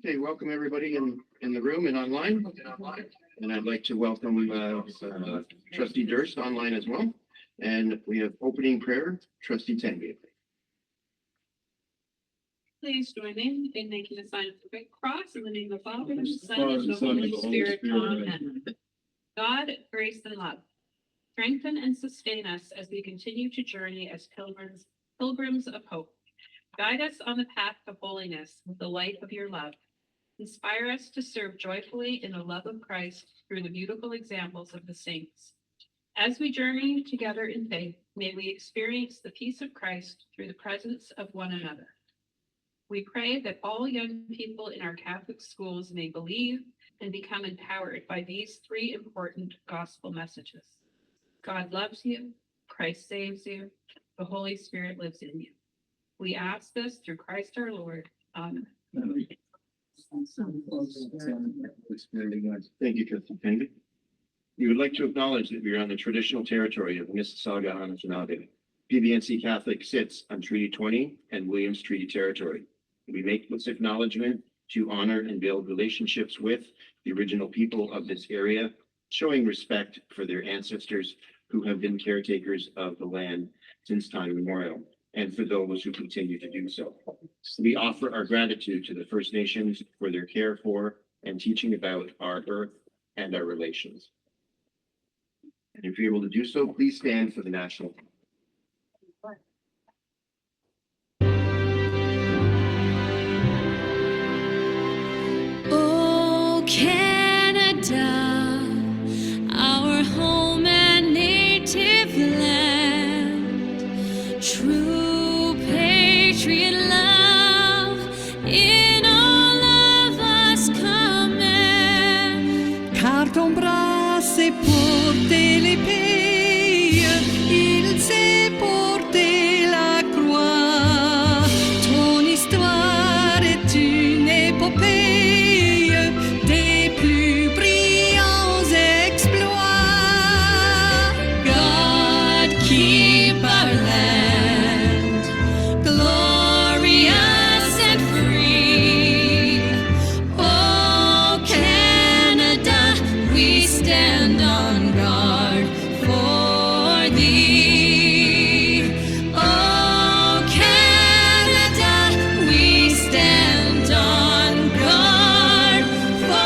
Okay, welcome everybody in the room and online. And I'd like to welcome Trustee Durst online as well. And we have opening prayer, Trustee Tenge. Please join in making a sign of the great cross in the name of the Father, and the Son, and the Holy Spirit. Amen. God, grace and love, strengthen and sustain us as we continue to journey as pilgrims of hope. Guide us on the path to holiness with the light of your love. Inspire us to serve joyfully in the love of Christ through the beautiful examples of the saints. As we journey together in faith, may we experience the peace of Christ through the presence of one another. We pray that all young people in our Catholic schools may believe and become empowered by these three important gospel messages. God loves you, Christ saves you, the Holy Spirit lives in you. We ask this through Christ our Lord. Amen. Thank you, Trustee Tenge. We would like to acknowledge that we are on the traditional territory of Mississauga, Anishinaabe. PVNC Catholic sits on Treaty 20 and Williams Treaty territory. We make this acknowledgement to honor and build relationships with the original people of this area, showing respect for their ancestors who have been caretakers of the land since time immemorial, and for those who continue to do so. We offer our gratitude to the First Nations for their care for and teaching about our earth and our relations. And if you're able to do so, please stand for the national anthem. Oh, Canada, our home and native land, true patriot love in all of us command. Car ton bras s'est porté l'épée, il s'est porté la croix. Ton histoire est une épopée des plus brillants exploits. God keep our land glorious and free. Oh, Canada, we stand on guard for thee. Oh, Canada, we stand on guard for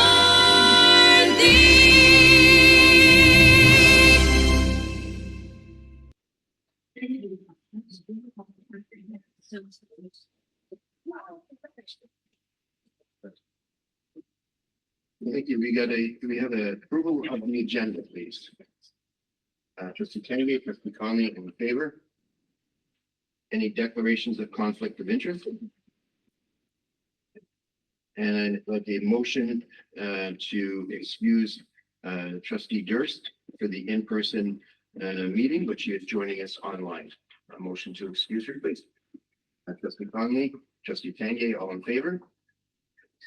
Thank you. Do we have an approval of the agenda, please? Trustee Kennedy, Trustee Conley, in favor? Any declarations of conflict of interest? And I'd like a motion to excuse Trustee Durst for the in-person meeting, but she is joining us online. A motion to excuse her, please. Trustee Conley, Trustee Tenge, all in favor?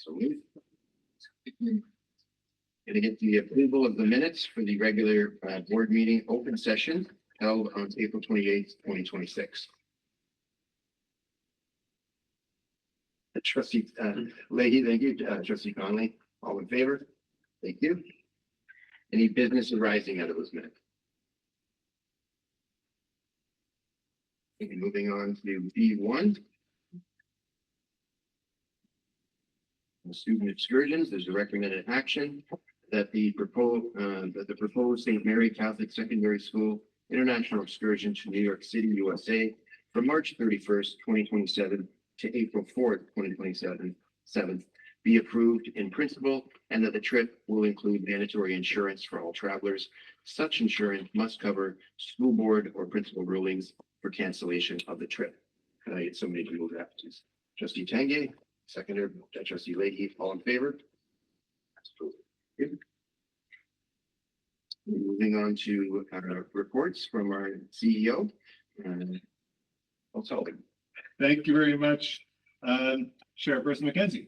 So moved. Going to get the approval of the minutes for the regular board meeting open session held on April 28th, 2026. Trustee Leahy, thank you. Trustee Conley, all in favor? Thank you. Any business arising out of those minutes? Okay, moving on to B1. Student excursions, there's a recommended action that the proposed St. Mary Catholic Secondary School International Excursion to New York City, USA from March 31st, 2027 to April 4th, 2027 be approved in principle, and that the trip will include mandatory insurance for all travelers. Such insurance must cover school board or principal rulings for cancellation of the trip. Can I get somebody to move that, please? Trustee Tenge, seconder, Trustee Leahy, all in favor? Good. Moving on to reports from our CEO. I'll tell him. Thank you very much, Chairperson McKenzie.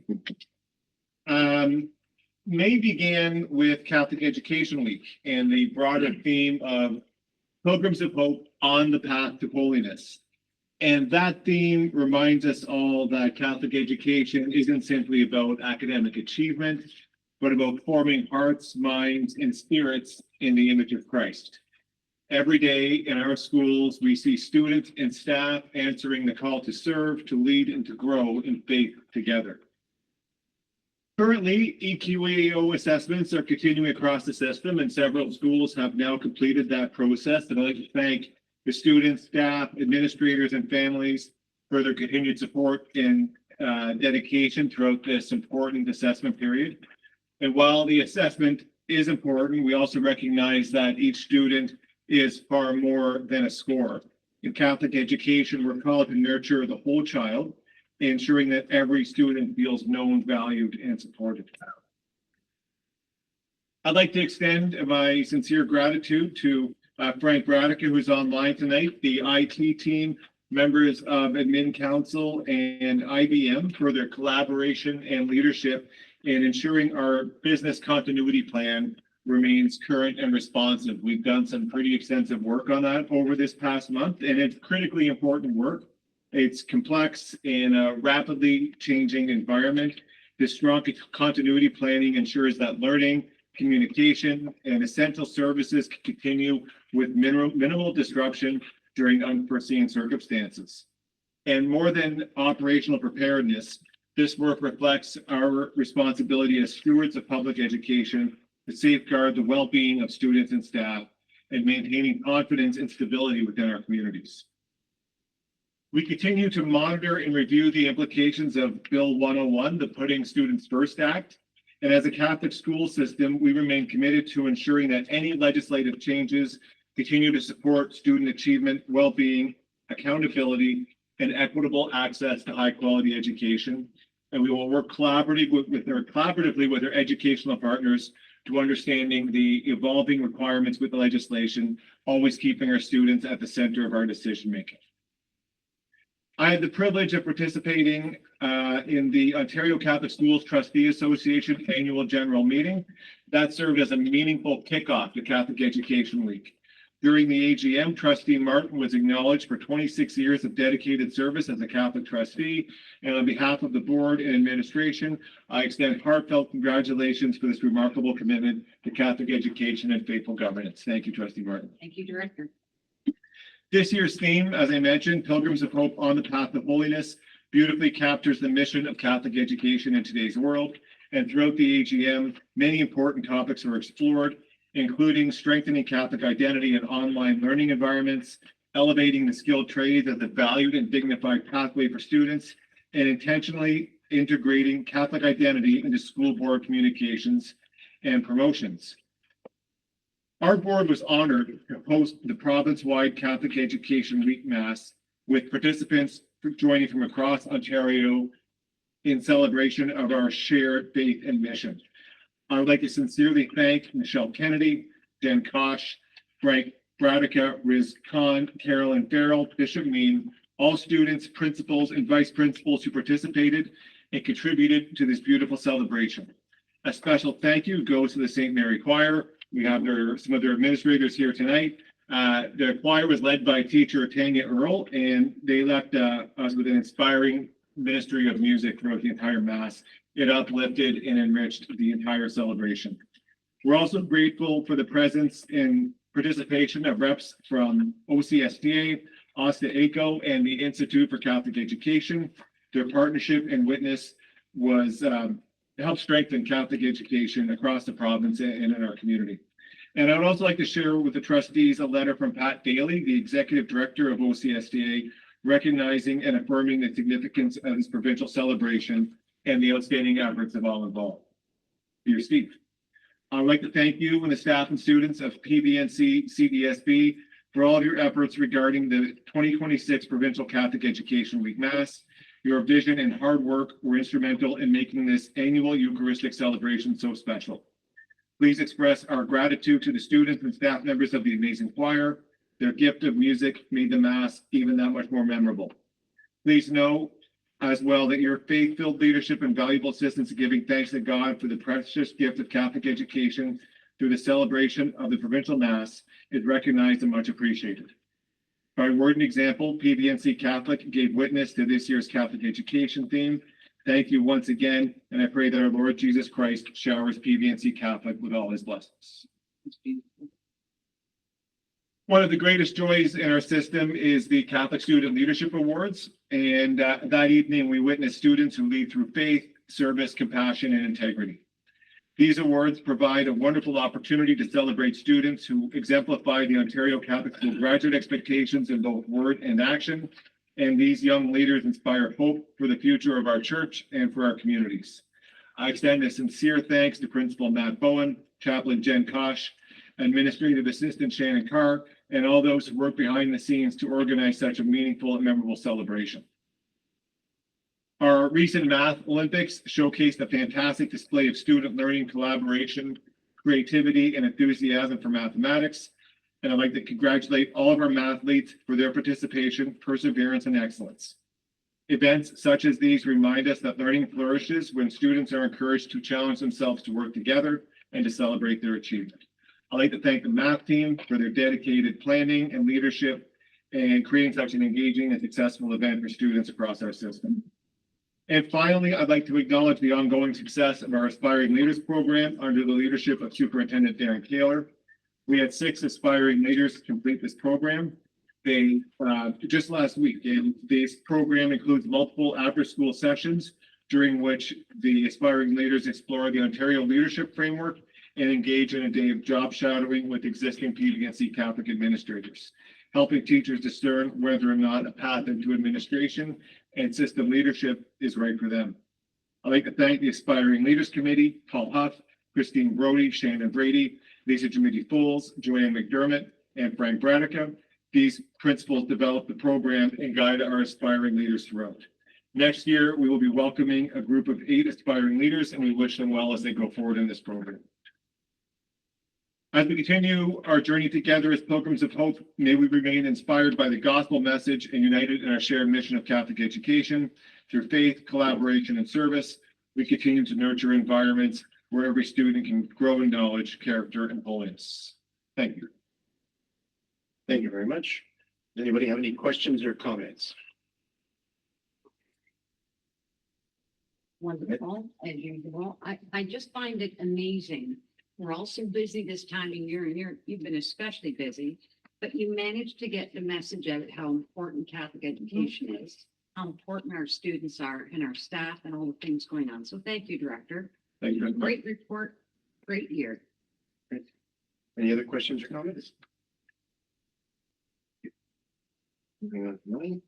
May began with Catholic Education Week and the broader theme of Pilgrims of Hope on the Path to Holiness. And that theme reminds us all that Catholic education isn't simply about academic achievement, but about forming hearts, minds, and spirits in the image of Christ. Every day in our schools, we see students and staff answering the call to serve, to lead, and to grow in faith together. Currently, EQAO assessments are continuing across the system, and several schools have now completed that process. And I'd like to thank the students, staff, administrators, and families for their continued support and dedication throughout this important assessment period. And while the assessment is important, we also recognize that each student is far more than a score. In Catholic education, we're called to nurture the whole child, ensuring that every student feels known, valued, and supported. I'd like to extend my sincere gratitude to Frank Radica, who's online tonight, the IT team, members of Admin Council, and IBM for their collaboration and leadership in ensuring our business continuity plan remains current and responsive. We've done some pretty extensive work on that over this past month, and it's critically important work. It's complex in a rapidly changing environment. This strong continuity planning ensures that learning, communication, and essential services can continue with minimal disruption during unforeseen circumstances. And more than operational preparedness, this work reflects our responsibility as stewards of public education to safeguard the well-being of students and staff and maintaining confidence and stability within our communities. We continue to monitor and review the implications of Bill 101, the Putting Students First Act. And as a Catholic school system, we remain committed to ensuring that any legislative changes continue to support student achievement, well-being, accountability, and equitable access to high-quality education. And we will work collaboratively with our educational partners to understanding the evolving requirements with the legislation, always keeping our students at the center of our decision-making. I had the privilege of participating in the Ontario Catholic Schools Trustee Association annual general meeting. That served as a meaningful kickoff to Catholic Education Week. During the AGM, Trustee Martin was acknowledged for 26 years of dedicated service as a Catholic trustee. And on behalf of the board and administration, I extend heartfelt congratulations for this remarkable commitment to Catholic education and faithful governance. Thank you, Trustee Martin. Thank you, Director. This year's theme, as I mentioned, Pilgrims of Hope on the Path of Holiness, beautifully captures the mission of Catholic education in today's world. And throughout the AGM, many important topics were explored, including strengthening Catholic identity in online learning environments, elevating the skilled trades as a valued and dignified pathway for students, and intentionally integrating Catholic identity into school board communications and promotions. Our board was honored to host the province-wide Catholic Education Week Mass with participants joining from across Ontario in celebration of our shared faith and mission. I would like to sincerely thank Michelle Kennedy, Dan Kosh, Frank Radica, Riz Khan, Carolyn Farrell, Bishop Mean, all students, principals, and vice principals who participated and contributed to this beautiful celebration. A special thank you goes to the St. Mary Choir. We have some of their administrators here tonight. The choir was led by teacher Tanya Earl, and they left us with an inspiring ministry of music throughout the entire Mass. It uplifted and enriched the entire celebration. We're also grateful for the presence and participation of reps from OCSTA, OCSTA EQAO, and the Institute for Catholic Education. Their partnership and witness was to help strengthen Catholic education across the province and in our community. And I would also like to share with the trustees a letter from Pat Daly, the Executive Director of OCSTA, recognizing and affirming the significance of this provincial celebration and the outstanding efforts of all involved. Dear Steve, I would like to thank you and the staff and students of PVNC CDSB for all of your efforts regarding the 2026 Provincial Catholic Education Week Mass. Your vision and hard work were instrumental in making this annual Eucharistic celebration so special. Please express our gratitude to the students and staff members of the amazing choir. Their gift of music made the Mass even that much more memorable. Please know as well that your faith-filled leadership and valuable assistance in giving thanks to God for the precious gift of Catholic education through the celebration of the provincial Mass is recognized and much appreciated. By word and example, PVNC Catholic gave witness to this year's Catholic education theme. Thank you once again, and I pray that our Lord Jesus Christ showers PVNC Catholic with all his blessings. One of the greatest joys in our system is the Catholic Student Leadership Awards. And that evening, we witnessed students who lead through faith, service, compassion, and integrity. These awards provide a wonderful opportunity to celebrate students who exemplify the Ontario Catholic School graduate expectations in both word and action. And these young leaders inspire hope for the future of our church and for our communities. I extend a sincere thanks to Principal Matt Bowen, Chaplain Jen Kosh, Administrative Assistant Shannon Carr, and all those who work behind the scenes to organize such a meaningful and memorable celebration. Our recent Math Olympics showcased a fantastic display of student learning, collaboration, creativity, and enthusiasm for mathematics. And I'd like to congratulate all of our mathletes for their participation, perseverance, and excellence. Events such as these remind us that learning flourishes when students are encouraged to challenge themselves to work together and to celebrate their achievement. I'd like to thank the math team for their dedicated planning and leadership and creating such an engaging and successful event for students across our system. And finally, I'd like to acknowledge the ongoing success of our Aspiring Leaders program under the leadership of Superintendent Darren Kaler. We had 6 aspiring leaders complete this program. They just last week, and this program includes multiple after-school sessions during which the aspiring leaders explore the Ontario Leadership Framework and engage in a day of job shadowing with existing PVNC Catholic administrators, helping teachers discern whether or not a path into administration and system leadership is right for them. I'd like to thank the Aspiring Leaders Committee, Paul Huff, Christine Brody, Shannon Brady, Lisa Jimity Foles, Joanne McDermott, and Frank Bradica. These principals developed the program and guide our aspiring leaders throughout. Next year, we will be welcoming a group of 8 aspiring leaders, and we wish them well as they go forward in this program. As we continue our journey together as pilgrims of hope, may we remain inspired by the gospel message and united in our shared mission of Catholic education. Through faith, collaboration, and service, we continue to nurture environments where every student can grow in knowledge, character, and holiness. Thank you. Thank you very much. Does anybody have any questions or comments? Wonderful, as usual. I just find it amazing. We're all so busy this time of year, and you've been especially busy, but you managed to get the message out how important Catholic education is, how important our students are, and our staff, and all the things going on. So thank you, Director. Thank you. Great report, great year. Any other questions or comments? Moving on to mine.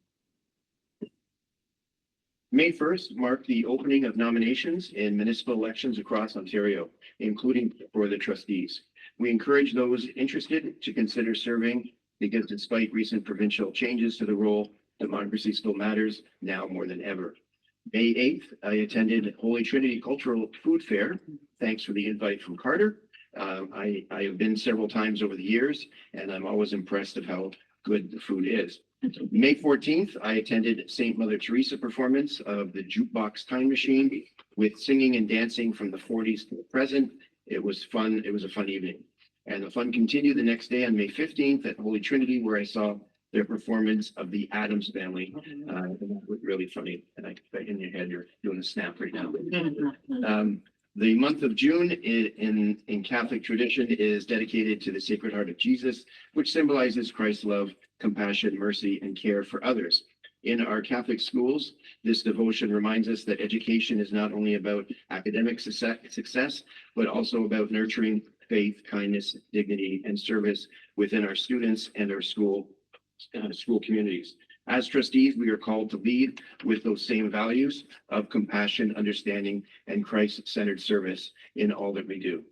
May 1st marked the opening of nominations in municipal elections across Ontario, including for the trustees. We encourage those interested to consider serving because despite recent provincial changes to the role, democracy still matters now more than ever. May 8th, I attended Holy Trinity Cultural Food Fair. Thanks for the invite from Carter. I have been several times over the years, and I'm always impressed of how good the food is. May 14th, I attended St. Mother Teresa performance of the Jukebox Time Machine with singing and dancing from the 40s to the present. It was fun. It was a fun evening. And the fun continued the next day on May 15th at Holy Trinity, where I saw their performance of the Addams Family. It was really funny. And I bet in your head, you're doing a snap right now. The month of June in Catholic tradition is dedicated to the Sacred Heart of Jesus, which symbolizes Christ's love, compassion, mercy, and care for others. In our Catholic schools, this devotion reminds us that education is not only about academic success, but also about nurturing faith, kindness, dignity, and service within our students and our school communities. As trustees, we are called to lead with those same values of compassion, understanding, and Christ-centered service in all that we do.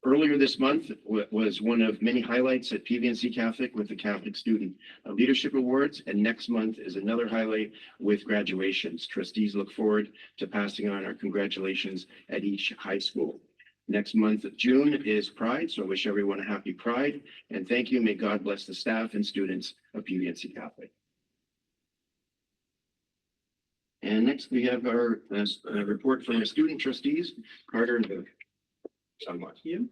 Earlier this month was one of many highlights at PVNC Catholic with the Catholic Student Leadership Awards, and next month is another highlight with graduations. Trustees look forward to passing on our congratulations at each high school. Next month of June is Pride, so I wish everyone a happy Pride, and thank you. May God bless the staff and students of PVNC Catholic. And next we have our report from our student trustees, Carter and Luke. Thank you.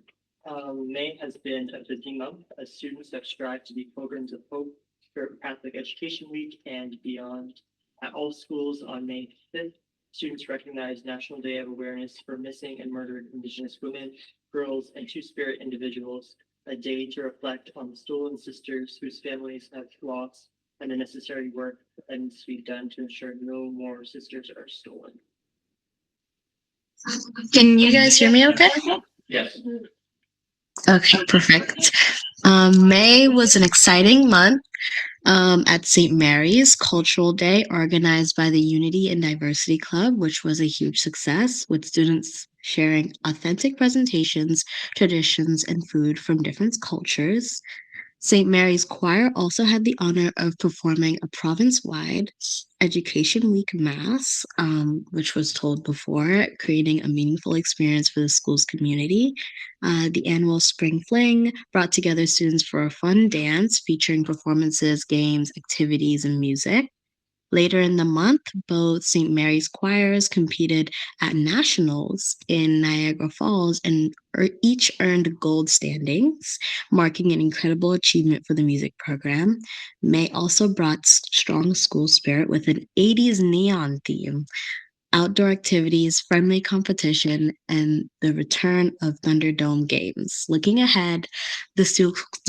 May has been a busy month as students have strived to be pilgrims of hope, for Catholic Education Week and beyond. At all schools on May 5th, students recognize National Day of Awareness for Missing and Murdered Indigenous Women, Girls, and Two-Spirit individuals, a day to reflect on the stolen sisters whose families have lost and the necessary work that needs to be done to ensure no more sisters are stolen. Can you guys hear me okay? Yes. Okay, perfect. May was an exciting month at St. Mary's Cultural Day, organized by the Unity and Diversity Club, which was a huge success, with students sharing authentic presentations, traditions, and food from different cultures. St. Mary's Choir also had the honor of performing a province-wide Education Week Mass, which was told before, creating a meaningful experience for the school's community. The annual Spring Fling brought together students for a fun dance featuring performances, games, activities, and music. Later in the month, both St. Mary's choirs competed at nationals in Niagara Falls and each earned gold standings, marking an incredible achievement for the music program. May also brought strong school spirit with an 80s neon theme, outdoor activities, friendly competition, and the return of Thunderdome games. Looking ahead, the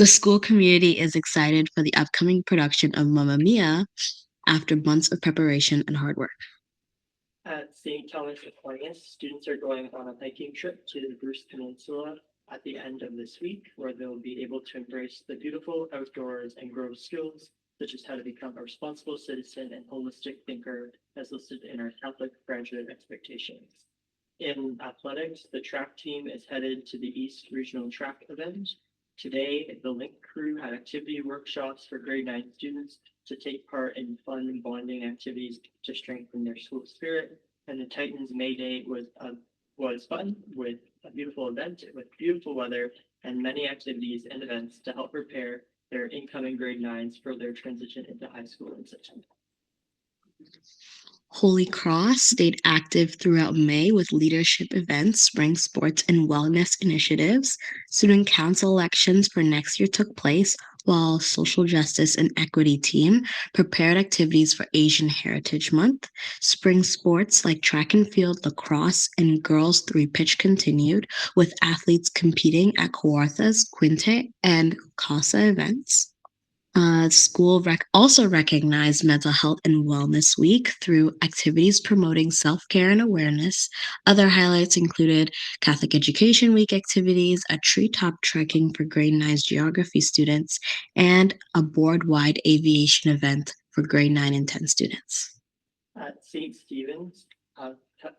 school community is excited for the upcoming production of Mamma Mia, after months of preparation and hard work. At St. Thomas Aquinas, students are going on a hiking trip to the Bruce Peninsula at the end of this week, where they'll be able to embrace the beautiful outdoors and grow skills such as how to become a responsible citizen and holistic thinker, as listed in our Catholic graduate expectations. In athletics, the track team is headed to the East Regional Track event. Today, the Link crew had activity workshops for grade 9 students to take part in fun and bonding activities to strengthen their school spirit. And the Titans May Day was fun with a beautiful event with beautiful weather and many activities and events to help prepare their incoming grade 9s for their transition into high school in September. Holy Cross stayed active throughout May with leadership events, spring sports, and wellness initiatives. Student council elections for next year took place, while social justice and equity team prepared activities for Asian Heritage Month. Spring sports like track and field, lacrosse, and girls 3-pitch continued, with athletes competing at Kawarthas, Quinte, and CASA events. School also recognized Mental Health and Wellness Week through activities promoting self-care and awareness. Other highlights included Catholic Education Week activities, a treetop trekking for grade 9's geography students, and a board-wide aviation event for grade 9 and 10 students. At St. Stephen's,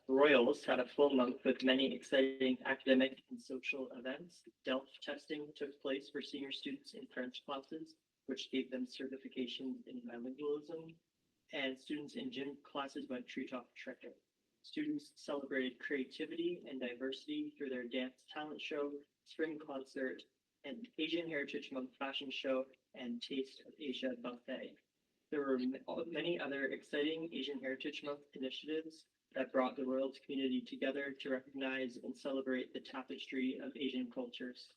Royals had a full month with many exciting academic and social events. DELF testing took place for senior students in French classes, which gave them certifications in bilingualism, and students in gym classes went treetop trekking. Students celebrated creativity and diversity through their dance talent show, spring concert, and Asian Heritage Month fashion show, and Taste of Asia buffet. There were many other exciting Asian Heritage Month initiatives that brought the Royals community together to recognize and celebrate the tapestry of Asian cultures.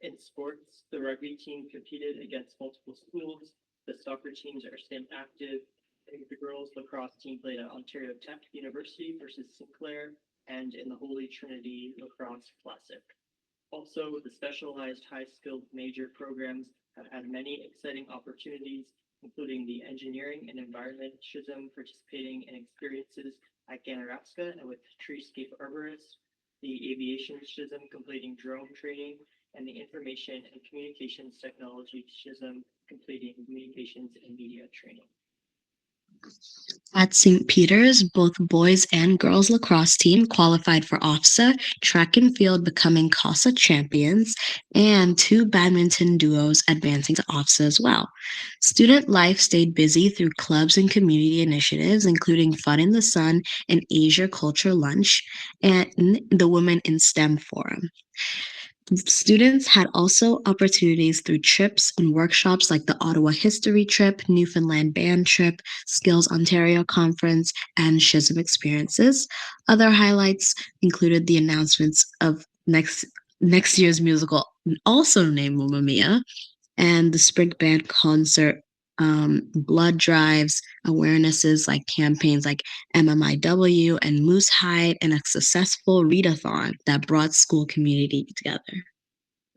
In sports, the rugby team competed against multiple schools, the soccer teams are staying active, and the girls lacrosse team played at Ontario Tech University versus Sinclair, and in the Holy Trinity Lacrosse Classic. Also, the specialized high-skilled major programs have had many exciting opportunities, including the engineering and environment schism participating in experiences at Ganaraska and with treescape arborists, the aviation schism completing drone training, and the information and communications technology schism completing communications and media training. At St. Peter's, both boys and girls lacrosse team qualified for OCSTA, track and field becoming CASA champions, and 2 badminton duos advancing to OCSTA as well. Student life stayed busy through clubs and community initiatives, including Fun in the Sun and Asia Culture Lunch, and the Women in STEM Forum. Students had also opportunities through trips and workshops like the Ottawa History Trip, Newfoundland Band Trip, Skills Ontario Conference, and Schism Experiences. Other highlights included the announcements of next year's musical, also named Mamma Mia, and the Spring Band concert blood drives, awarenesses like campaigns like MMIW and Moose Hide, and a successful readathon that brought school community together.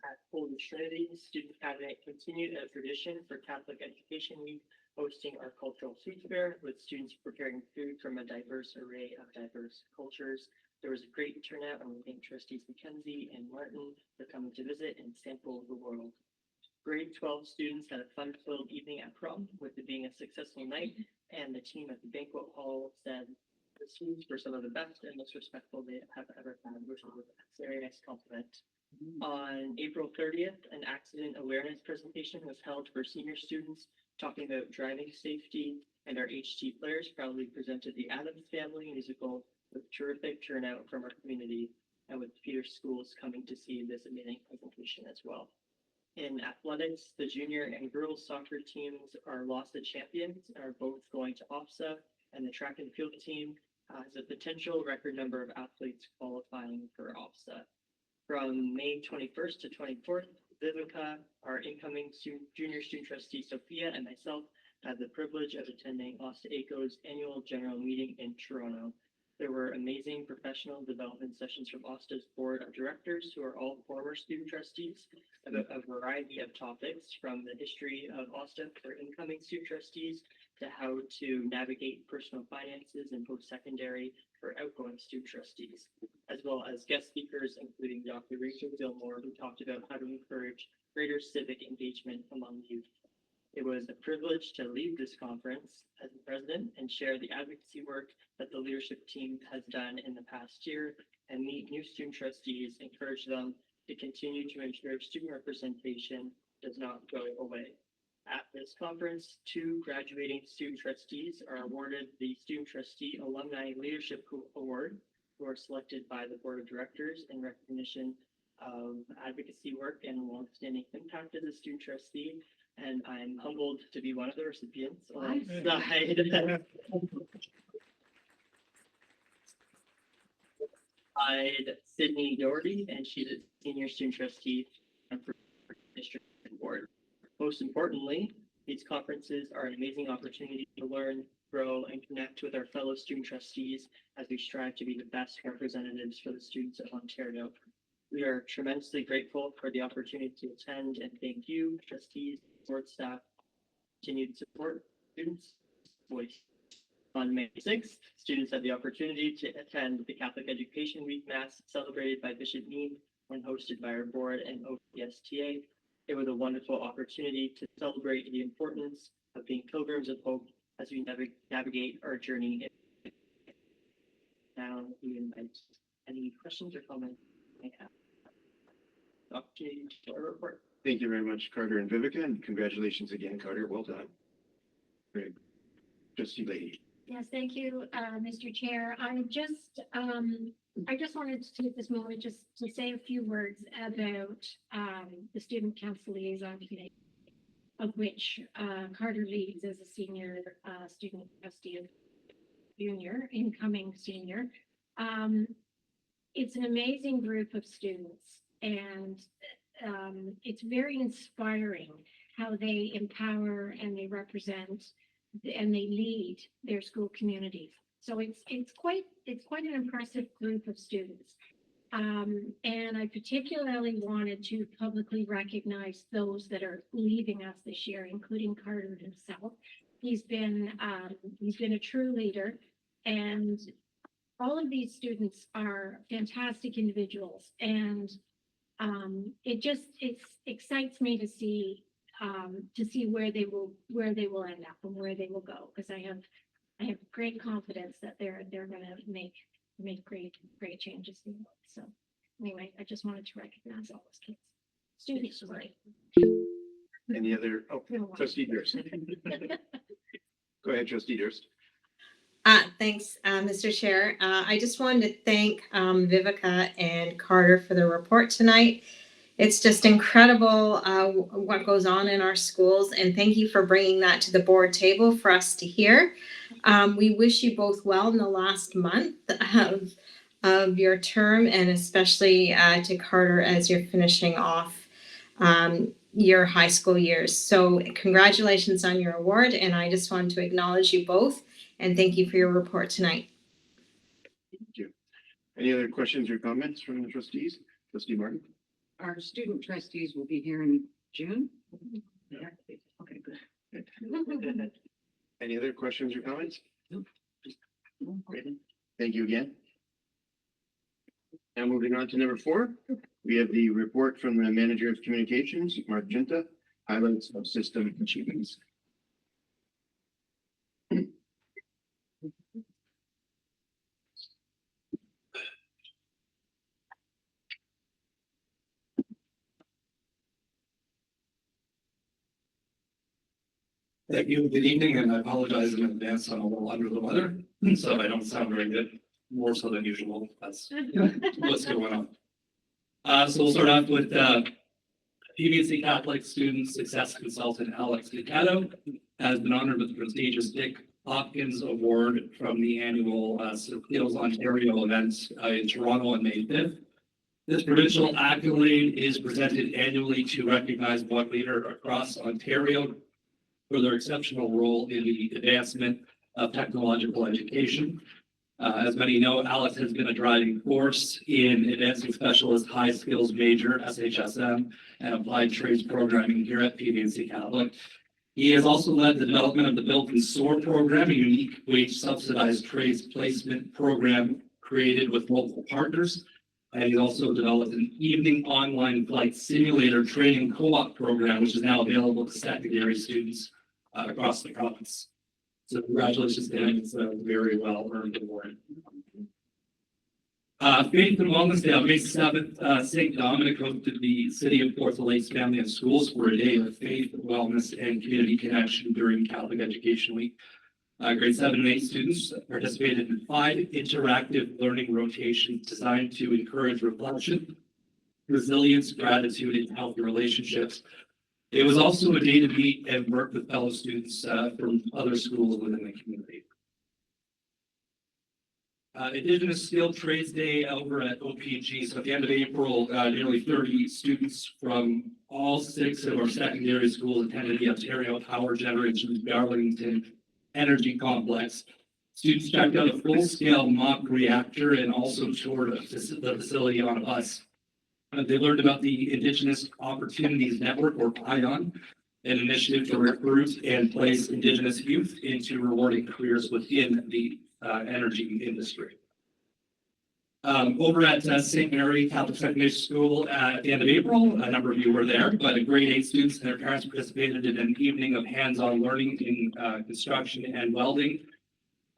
At Holy Trinity, Student Cabinet continued a tradition for Catholic Education Week, hosting our cultural sweet fair with students preparing food from a diverse array of diverse cultures. There was a great turnout, and we thank trustees Mackenzie and Martin for coming to visit and sample the world. Grade 12 students had a fun-filled evening at prom, with it being a successful night, and the team at the banquet hall said the students were some of the best and most respectful they have ever had, which was a very nice compliment. On April 30th, an accident awareness presentation was held for senior students talking about driving safety, and our HT players proudly presented the Adams Family musical with terrific turnout from our community, and with Peter Schools coming to see this amazing presentation as well. In athletics, the junior and girls soccer teams are LOSA champions and are both going to OCSTA, and the track and field team has a potential record number of athletes qualifying for OCSTA. From May 21st to 24th, Vivica, our incoming junior student trustee Sophia, and myself had the privilege of attending OCSTA-ACO's annual general meeting in Toronto. There were amazing professional development sessions from OCSTA's board of directors, who are all former student trustees, about a variety of topics, from the history of OCSTA for incoming student trustees to how to navigate personal finances and post-secondary for outgoing student trustees, as well as guest speakers, including Dr. Rachel Gilmore, who talked about how to encourage greater civic engagement among youth. It was a privilege to lead this conference as the president and share the advocacy work that the leadership team has done in the past year, and meet new student trustees, encourage them to continue to ensure student representation does not go away. At this conference, 2 graduating student trustees are awarded the Student Trustee Alumni Leadership Award, who are selected by the board of directors in recognition of advocacy work and longstanding impact as a student trustee. And I'm humbled to be one of the recipients alongside Sydney Doherty, and she's a senior student trustee for district board. Most importantly, these conferences are an amazing opportunity to learn, grow, and connect with our fellow student trustees as we strive to be the best representatives for the students of Ontario. We are tremendously grateful for the opportunity to attend, and thank you, trustees, board staff, continued support, students, voice. On May 6th, students had the opportunity to attend the Catholic Education Week Mass celebrated by Bishop Mead when hosted by our board and OCSTA. It was a wonderful opportunity to celebrate the importance of being pilgrims of hope as we navigate our journey. Now, we invite any questions or comments you may have. Opportunity to report. Thank you very much, Carter and Vivica, and congratulations again, Carter. Well done. Great. Trustee Leahy. Yes, thank you, Mr. Chair. I just wanted to take this moment just to say a few words about the Student Council Liaison Committee, of which Carter leads as a senior student trustee of junior, incoming senior. It's an amazing group of students, and it's very inspiring how they empower and they represent and they lead their school communities. So it's quite an impressive group of students. And I particularly wanted to publicly recognize those that are leaving us this year, including Carter himself. He's been a true leader, and all of these students are fantastic individuals, and it excites me to see where they will end up and where they will go, because I have great confidence that they're going to make great changes in the world. So anyway, I just wanted to recognize all those kids, students. Sorry. Any other? Oh, Trustee Durst. Go ahead, Trustee Durst. Thanks, Mr. Chair. I just wanted to thank Vivica and Carter for the report tonight. It's just incredible what goes on in our schools, and thank you for bringing that to the board table for us to hear. We wish you both well in the last month of your term, and especially to Carter as you're finishing off your high school years. So congratulations on your award, and I just want to acknowledge you both and thank you for your report tonight. Thank you. Any other questions or comments from the trustees? Trustee Martin? Our student trustees will be here in June. Okay, good. Any other questions or comments? Thank you again. Now moving on to number 4, we have the report from the Manager of Communications, Mark Ginta, highlights of system achievements. Thank you. Good evening, and I apologize in advance. I'm a little under the weather, so I don't sound very good, more so than usual. That's what's going on. So we'll start off with PVNC Catholic Student Success Consultant Alex Ducato has been honored with the prestigious Dick Hopkins Award from the annual Skills Ontario event in Toronto on May 5th. This provincial accolade is presented annually to recognize one leader across Ontario for their exceptional role in the advancement of technological education. As many know, Alex has been a driving force in advancing specialist high skills major, SHSM, and applied trades programming here at PVNC Catholic. He has also led the development of the Built and Soar program, a unique wage subsidized trades placement program created with local partners. And he also developed an evening online flight simulator training co-op program, which is now available to secondary students across the province. So congratulations to him. It's a very well earned award. Faith and Wellness Day on May 7th, St. Dominic hosted the City of Port Lakes Family and Schools for a day of faith, wellness, and community connection during Catholic Education Week. Grade 7 and 8 students participated in 5 interactive learning rotations designed to encourage reflection, resilience, gratitude, and healthy relationships. It was also a day to meet and work with fellow students from other schools within the community. Indigenous Skilled Trades Day over at OPG. So at the end of April, nearly 30 students from all 6 of our secondary schools attended the Ontario Power Generation Darlington Energy Complex. Students checked out a full-scale mock reactor and also toured the facility on a bus. They learned about the Indigenous Opportunities Network, or PION, an initiative to recruit and place Indigenous youth into rewarding careers within the energy industry. Over at St. Mary Catholic Secondary School at the end of April, a number of you were there, but grade 8 students and their parents participated in an evening of hands-on learning in construction and welding.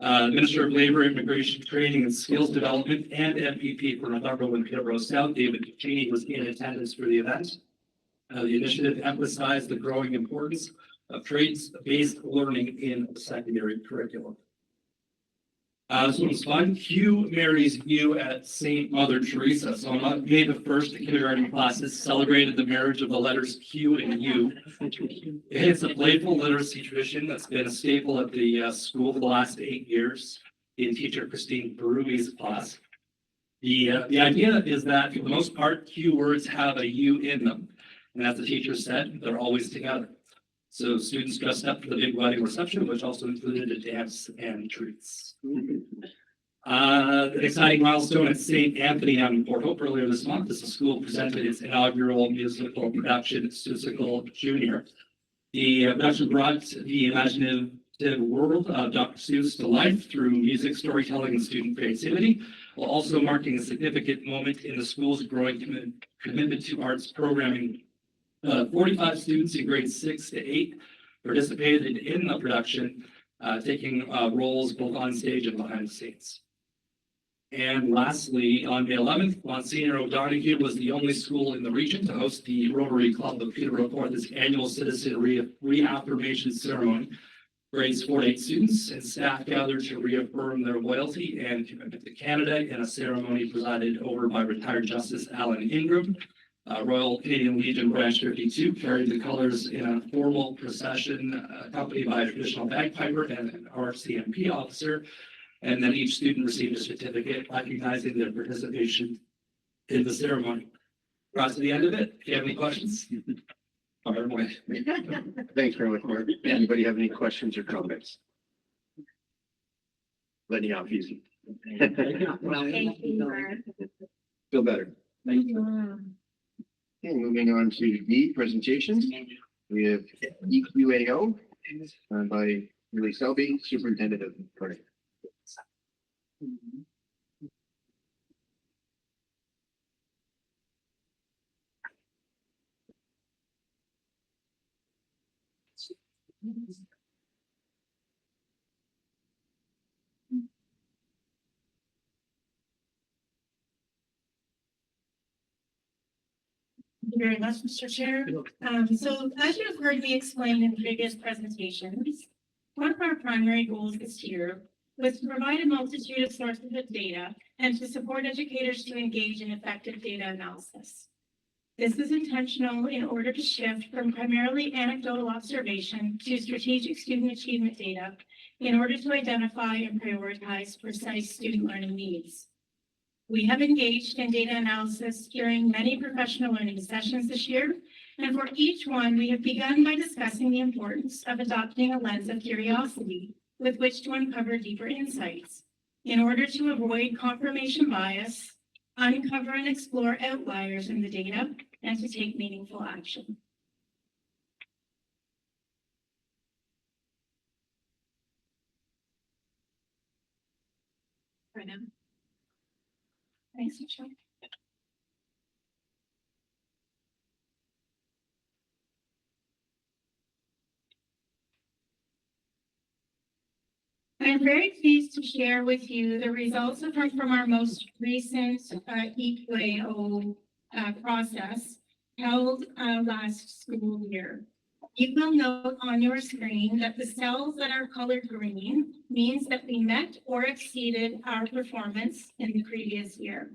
Minister of Labor, Immigration, Training, and Skills Development, and MVP for Northumberland and Peterborough South, David Cheney, was in attendance for the event. The initiative emphasized the growing importance of trades-based learning in the secondary curriculum. This one was fun. Q marries you at St. Mother Teresa. So on May the 1st, the kindergarten classes celebrated the marriage of the letters Q and U. It's a playful literacy tradition that's been a staple at the school for the last 8 years in teacher Christine Barubi's class. The idea is that for the most part, Q words have a U in them. And as the teacher said, they're always together. So students dressed up for the big wedding reception, which also included a dance and treats. An exciting milestone at St. Anthony on Port Hope earlier this month as the school presented its inaugural musical production, Seussical Junior. The production brought the imaginative world of Dr. Seuss to life through music, storytelling, and student creativity, while also marking a significant moment in the school's growing commitment to arts programming. 45 students in grades 6 to 8 participated in the production, taking roles both on stage and behind the scenes. And lastly, on May 11th, Monsignor O'Donoghue was the only school in the region to host the Rotary Club of Peterborough Forth's annual citizen reaffirmation ceremony. Grades 4 to 8 students and staff gathered to reaffirm their loyalty and commitment to Canada in a ceremony presided over by retired Justice Alan Ingram. Royal Canadian Legion Branch 52 carried the colors in a formal procession accompanied by a traditional bagpiper and an RCMP officer. And then each student received a certificate recognizing their participation in the ceremony. Brought to the end of it. If you have any questions? Thanks very much, Mark. Anybody have any questions or comments? Letting you off easy. Thank you, Mark. Feel better. Okay, moving on to D, presentations. We have EQAO by Willie Selby, Superintendent of Learning. Thank you very much, Mr. Chair. So as you have heard me explain in previous presentations, one of our primary goals this year was to provide a multitude of sources of data and to support educators to engage in effective data analysis. This is intentional in order to shift from primarily anecdotal observation to strategic student achievement data in order to identify and prioritize precise student learning needs. We have engaged in data analysis during many professional learning sessions this year, and for each one, we have begun by discussing the importance of adopting a lens of curiosity with which to uncover deeper insights in order to avoid confirmation bias, uncover and explore outliers in the data, and to take meaningful action. Right now. Thanks, Michelle. I am very pleased to share with you the results from our most recent EQAO process held last school year. You will note on your screen that the cells that are colored green means that we met or exceeded our performance in the previous year.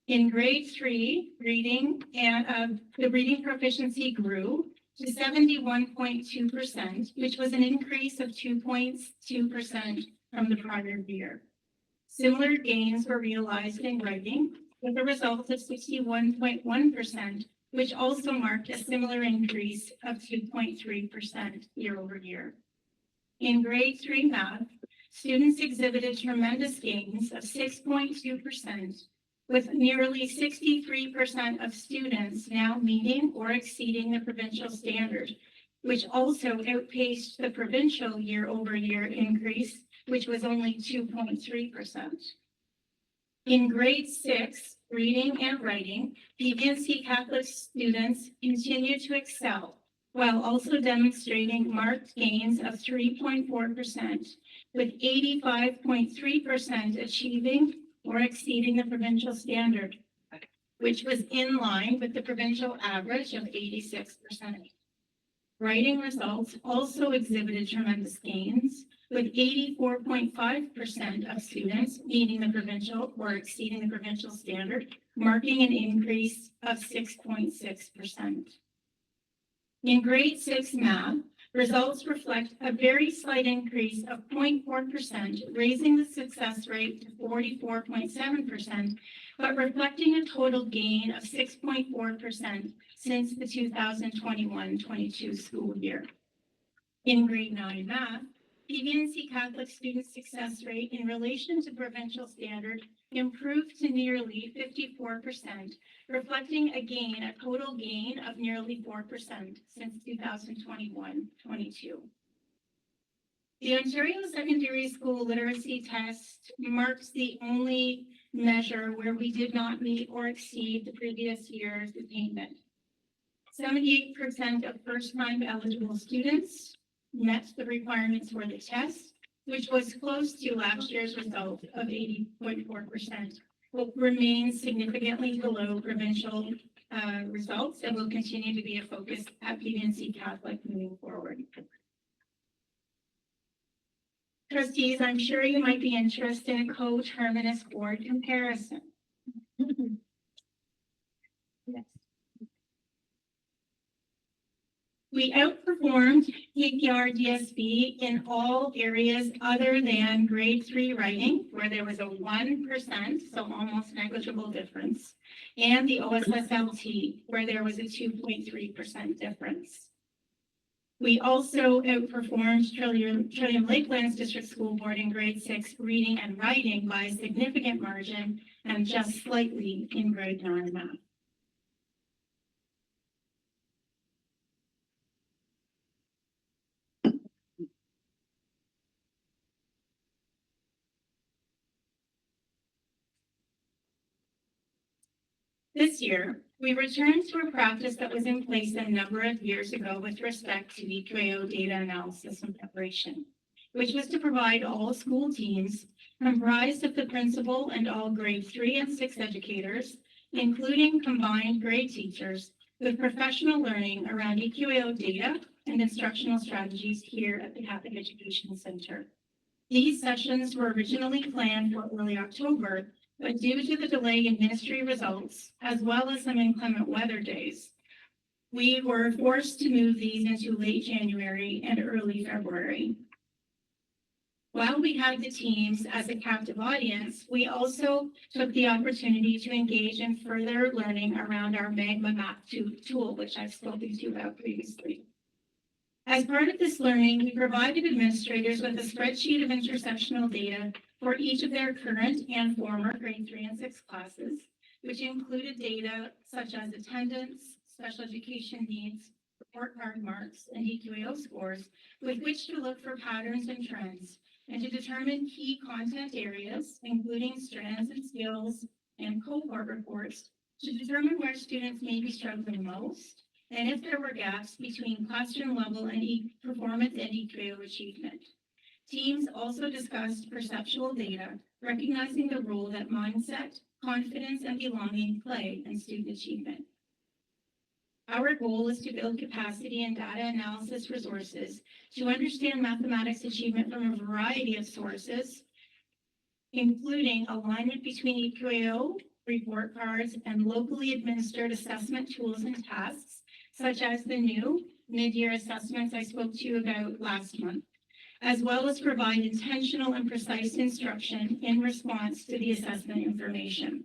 In grade 3, reading and the reading proficiency grew to 71.2%, which was an increase of 2.2% from the prior year. Similar gains were realized in writing with a result of 61.1%, which also marked a similar increase of 2.3% year over year. In grade 3 math, students exhibited tremendous gains of 6.2%, with nearly 63% of students now meeting or exceeding the provincial standard, which also outpaced the provincial year over year increase, which was only 2.3%. In grade 6, reading and writing, PVNC Catholic students continue to excel, while also demonstrating marked gains of 3.4%, with 85.3% achieving or exceeding the provincial standard, which was in line with the provincial average of 86%. Writing results also exhibited tremendous gains, with 84.5% of students meeting the provincial or exceeding the provincial standard, marking an increase of 6.6%. In grade 6 math, results reflect a very slight increase of 0.4%, raising the success rate to 44.7%, but reflecting a total gain of 6.4% since the 2021-22 school year. In grade 9 math, PVNC Catholic student success rate in relation to provincial standard improved to nearly 54%, reflecting a total gain of nearly 4% since 2021-22. The Ontario Secondary School Literacy Test marks the only measure where we did not meet or exceed the previous year's attainment. 78% of first-time eligible students met the requirements for the test, which was close to last year's result of 80.4%, but remains significantly below provincial results and will continue to be a focus at PVNC Catholic moving forward. Trustees, I'm sure you might be interested in a coterminous board comparison. Yes. We outperformed outperformed EQR DSB in all areas other than grade 3 writing, where there was a 1%, so almost negligible difference, and the OSSLT, where there was a 2.3% difference. We also outperformed Trillium Lakelands District School Board in grade 6 reading and writing by a significant margin and just slightly in grade 9 math. This year, we returned to a practice that was in place a number of years ago with respect to EQAO data analysis and preparation, which was to provide all school teams comprised of the principal and all grade 3 and 6 educators, including combined grade teachers, with professional learning around EQAO data and instructional strategies here at the Catholic Education Center. These sessions were originally planned for early October, but due to the delay in ministry results, as well as some inclement weather days, we were forced to move these into late January and early February. While we had the teams as a captive audience, we also took the opportunity to engage in further learning around our Magma Map tool, which I've spoken to you about previously. As part of this learning, we provided administrators with a spreadsheet of intersectional data for each of their current and former grade 3 and 6 classes, which included data such as attendance, special education needs, report card marks, and EQAO scores, with which to look for patterns and trends, and to determine key content areas, including strands and skills and cohort reports, to determine where students may be struggling most, and if there were gaps between classroom level and performance and EQAO achievement. Teams also discussed perceptual data, recognizing the role that mindset, confidence, and belonging play in student achievement. Our goal is to build capacity and data analysis resources to understand mathematics achievement from a variety of sources, including alignment between EQAO, report cards, and locally administered assessment tools and tasks, such as the new mid-year assessments I spoke to you about last month, as well as provide intentional and precise instruction in response to the assessment information.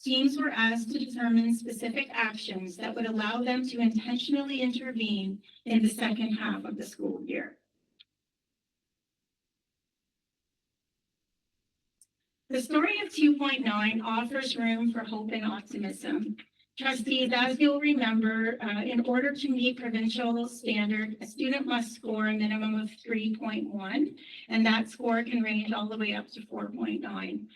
Teams were asked to determine specific actions that would allow them to intentionally intervene in the second half of the school year. The story of 2.9 offers room for hope and optimism. Trustees, as you'll remember, in order to meet provincial standard, a student must score a minimum of 3.1, and that score can range all the way up to 4.9.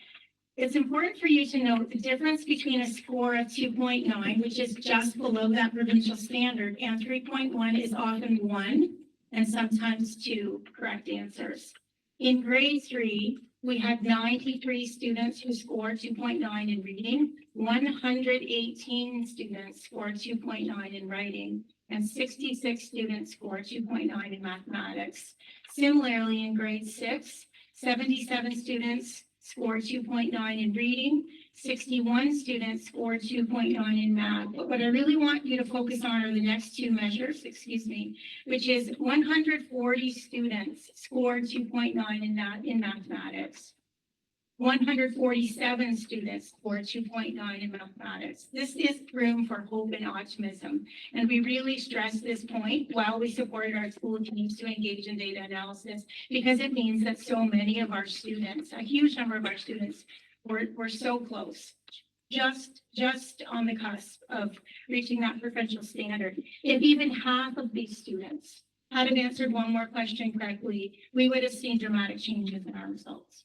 It's important for you to note the difference between a score of 2.9, which is just below that provincial standard, and 3.1 is often 1 and sometimes 2 correct answers. In grade 3, we had 93 students who scored 2.9 in reading, 118 students scored 2.9 in writing, and 66 students scored 2.9 in mathematics. Similarly, in grade 6, 77 students scored 2.9 in reading, 61 students scored 2.9 in math. But what I really want you to focus on are the next two measures, which is 140 students scored 2.9 in mathematics. 147 students scored 2.9 in mathematics. This is room for hope and optimism. And we really stress this point while we supported our school teams to engage in data analysis, because it means that so many of our students, a huge number of our students, were so close, just on the cusp of reaching that provincial standard. If even half of these students had answered one more question correctly, we would have seen dramatic changes in our results.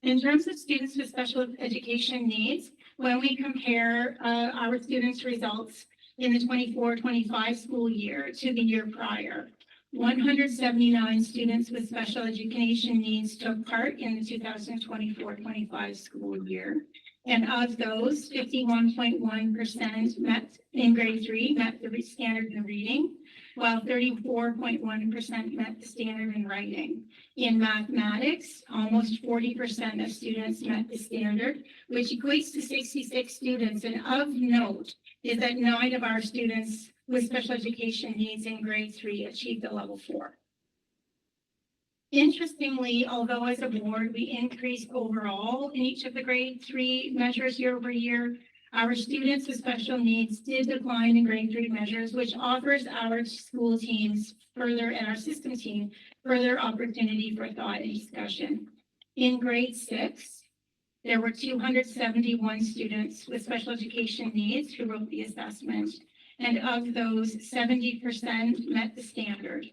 In terms of students with special education needs, when we compare our students' results in the 24-25 school year to the year prior, 179 students with special education needs took part in the 2024-25 school year. And of those, 51.1% met in grade 3, met the standard in reading. while 34.1% met the standard in writing. In mathematics, almost 40% of students met the standard, which equates to 66 students. And of note is that 9 of our students with special education needs in grade 3 achieved a level 4. Interestingly, although as a board, we increased overall in each of the grade 3 measures year over year, our students with special needs did decline in grade 3 measures, which offers our school teams further and our system team further opportunity for thought and discussion. In grade 6, there were 271 students with special education needs who wrote the assessment, and of those, 70% met the standard.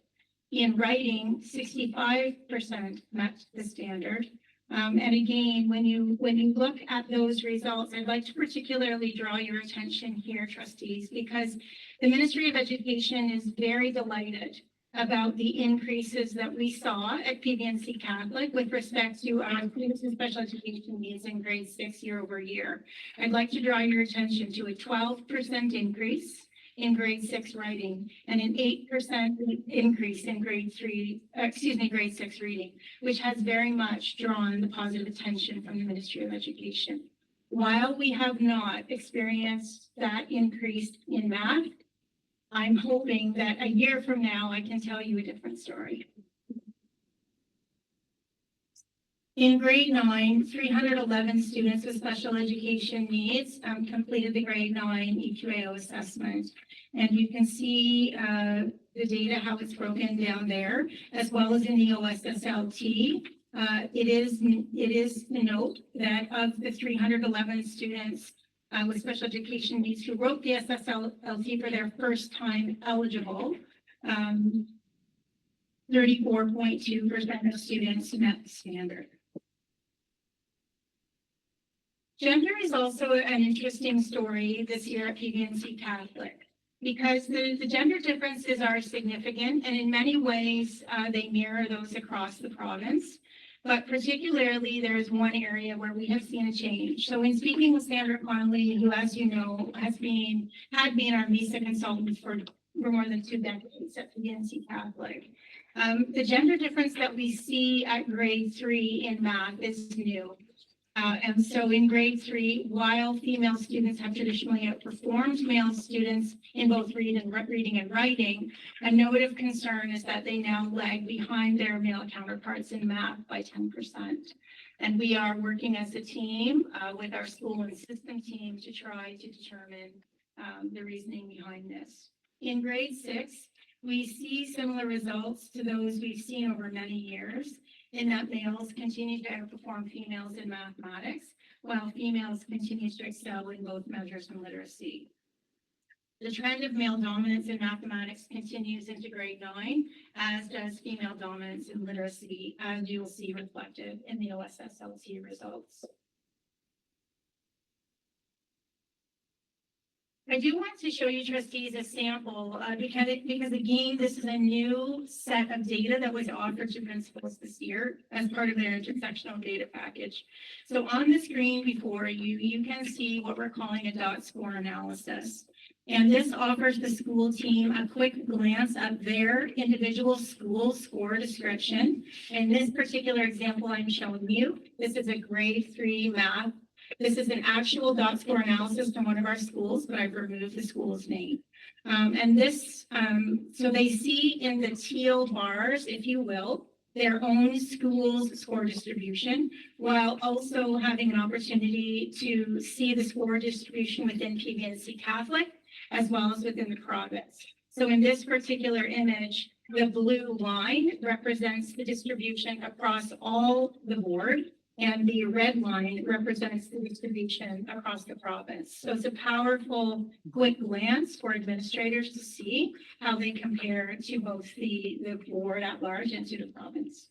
In writing, 65% met the standard. And again, when you look at those results, I'd like to particularly draw your attention here, trustees, because the Ministry of Education is very delighted about the increases that we saw at PVNC Catholic with respect to our students with special education needs in grade 6 year over year. I'd like to draw your attention to a 12% increase in grade 6 writing and an 8% increase in grade 6 reading, which has very much drawn the positive attention from the Ministry of Education. While we have not experienced that increase in math, I'm hoping that a year from now, I can tell you a different story. In grade 9, 311 students with special education needs completed the grade 9 EQAO assessment. And you can see the data, how it's broken down there, as well as in the OSSLT. It is to note that of the 311 students with special education needs who wrote the SSLT for their first time eligible, 34.2% of students met the standard. Gender is also an interesting story this year at PVNC Catholic because the gender differences are significant, and in many ways they mirror those across the province. But particularly, there is one area where we have seen a change. So in speaking with Sandra Conley, who, as you know, had been our visa consultant for more than 2 decades at PVNC Catholic, the gender difference that we see at grade 3 in math is new. And so in grade 3, while female students have traditionally outperformed male students in both reading and writing, a note of concern is that they now lag behind their male counterparts in math by 10%. And we are working as a team with our school and system team to try to determine the reasoning behind this. In grade 6, we see similar results to those we've seen over many years, in that males continue to outperform females in mathematics, while females continue to excel in both measures and literacy. The trend of male dominance in mathematics continues into grade 9, as does female dominance in literacy, as you'll see reflected in the OSSLT results. I do want to show you, trustees, a sample because again, this is a new set of data that was offered to principals this year as part of their intersectional data package. So on the screen before you, you can see what we're calling a dot score analysis. And this offers the school team a quick glance at their individual school score description. In this particular example I'm showing you, this is a grade 3 math. This is an actual dot score analysis from one of our schools, but I've removed the school's name. So they see in the teal bars, if you will, their own school's score distribution, while also having an opportunity to see the score distribution within PVNC Catholic, as well as within the province. So in this particular image, the blue line represents the distribution across all the board, and the red line represents the distribution across the province. So it's a powerful, quick glance for administrators to see how they compare to both the board at large and to the province.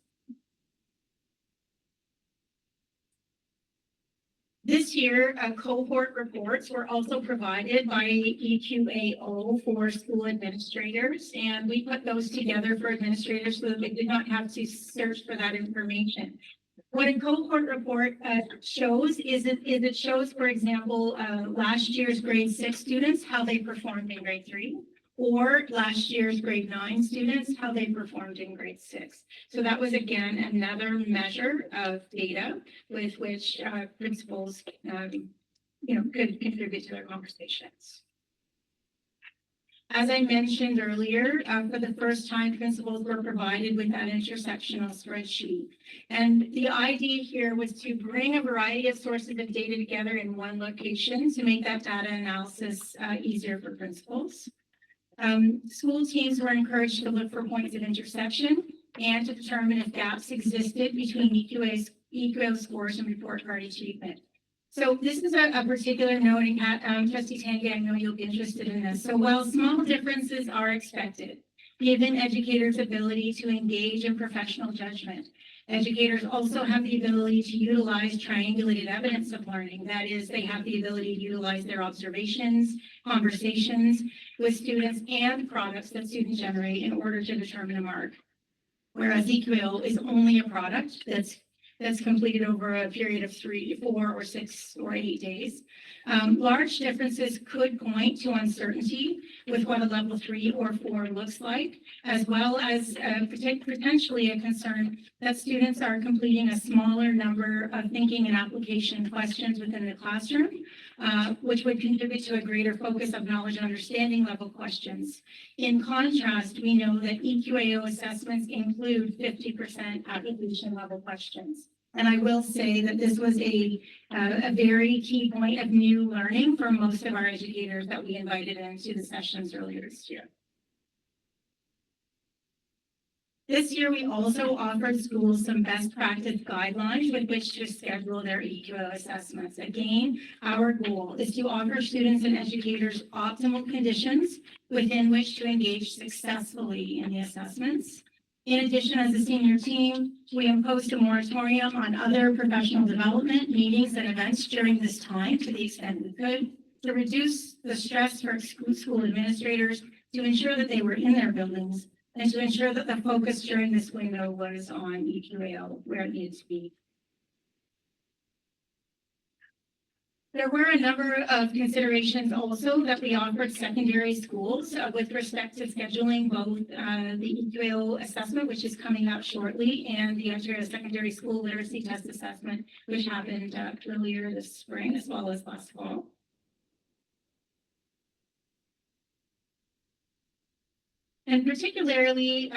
This year, cohort reports were also provided by EQAO for school administrators, and we put those together for administrators so that they did not have to search for that information. What a cohort report shows is it shows, for example, last year's grade 6 students, how they performed in grade 3, or last year's grade 9 students, how they performed in grade 6. So that was again another measure of data with which principals could contribute to their conversations. As I mentioned earlier, for the first time, principals were provided with that intersectional spreadsheet. And the idea here was to bring a variety of sources of data together in one location to make that data analysis easier for principals. School teams were encouraged to look for points of intersection and to determine if gaps existed between EQAO scores and report card achievement. So this is a particular noting at Trustee Tangi, I know you'll be interested in this. So while small differences are expected, given educators' ability to engage in professional judgment, educators also have the ability to utilize triangulated evidence of learning. That is, they have the ability to utilize their observations, conversations with students, and products that students generate in order to determine a mark. Whereas EQAO is only a product that's completed over a period of 3, 4, or 6, or 8 days. Large differences could point to uncertainty with what a level 3 or 4 looks like, as well as potentially a concern that students are completing a smaller number of thinking and application questions within the classroom, which would contribute to a greater focus of knowledge and understanding level questions. In contrast, we know that EQAO assessments include 50% application level questions. And I will say that this was a very key point of new learning for most of our educators that we invited into the sessions earlier this year. This year, we also offered schools some best practice guidelines with which to schedule their EQAO assessments. Again, our goal is to offer students and educators optimal conditions within which to engage successfully in the assessments. In addition, as a senior team, we imposed a moratorium on other professional development meetings and events during this time to the extent we could, to reduce the stress for school administrators, to ensure that they were in their buildings, and to ensure that the focus during this window was on EQAO where it needed to be. There were a number of considerations also that we offered secondary schools with respect to scheduling both the EQAO assessment, which is coming up shortly, and the Ontario Secondary School Literacy Test Assessment, which happened earlier this spring as well as last fall. And particularly,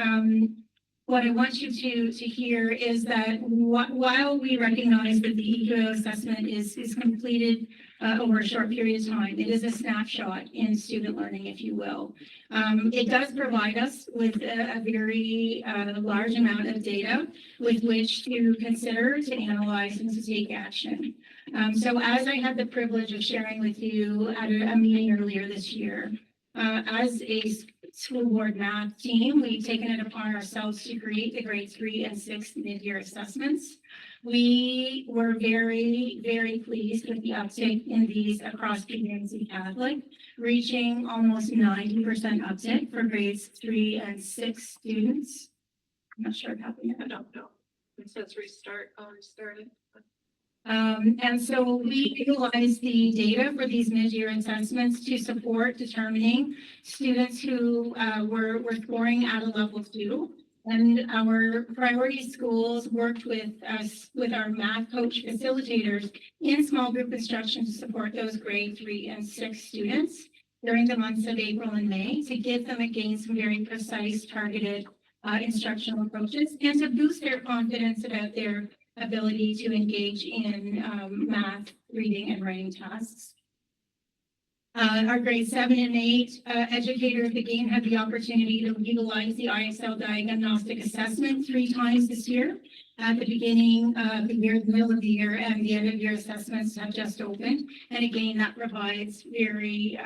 what I want you to hear is that while we recognize that the EQAO assessment is completed over a short period of time, it is a snapshot in student learning, if you will. It does provide us with a very large amount of data with which to consider, to analyze, and to take action. So as I had the privilege of sharing with you at a meeting earlier this year, as a school board math team, we've taken it upon ourselves to create the grade 3 and 6 mid-year assessments. We were very, very pleased with the uptake in these across PVNC Catholic, reaching almost 90% uptake for grades 3 and 6 students. I'm not sure if happening. I don't know. It says restart, restarted. And so we utilize the data for these mid-year assessments to support determining students who were scoring at a level 2. And our priority schools worked with us, with our math coach facilitators in small group instruction to support those grade 3 and 6 students during the months of April and May to give them again some very precise, targeted instructional approaches and to boost their confidence about their ability to engage in math, reading, and writing tasks. Our grade 7 and 8 educators again had the opportunity to utilize the IXL diagnostic assessment 3 times this year. At the beginning of the year, the middle of the year, and the end of year assessments have just opened. And again, that provides very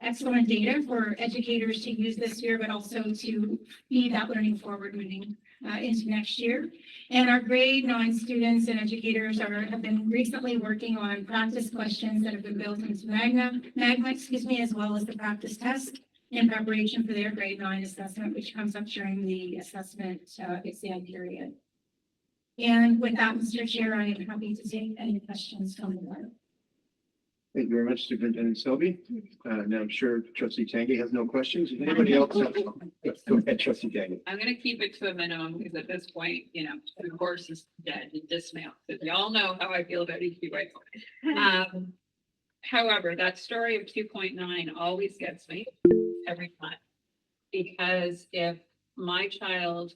excellent data for educators to use this year, but also to feed that learning forward moving into next year. And our grade 9 students and educators have been recently working on practice questions that have been built into Magma, as well as the practice test in preparation for their grade 9 assessment, which comes up during the assessment exam period. And with that, Mr. Chair, I am happy to take any questions from the board. Thank you very much, Superintendent Selby. Now I'm sure Trustee Tangi has no questions. If anybody else has, yes, go ahead, Trustee Tangi. I'm gonna keep it to a minimum because at this point, you know, the horse is dead and dismount. But we all know how I feel about EQA. However, that story of 2.9 always gets me every time. Because if my child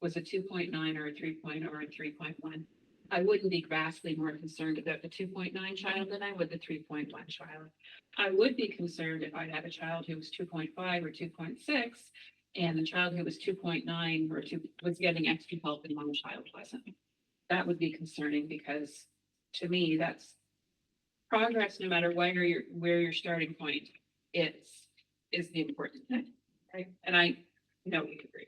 was a 2.9 or a 3.0 or a 3.1, I wouldn't be vastly more concerned about the 2.9 child than I would the 3.1 child. I would be concerned if I had a child who was 2.5 or 2.6 and the child who was 2.9 or was getting extra help and one child wasn't. That would be concerning because to me, that's progress, no matter where your starting point is the important thing, right? And I know we agree with.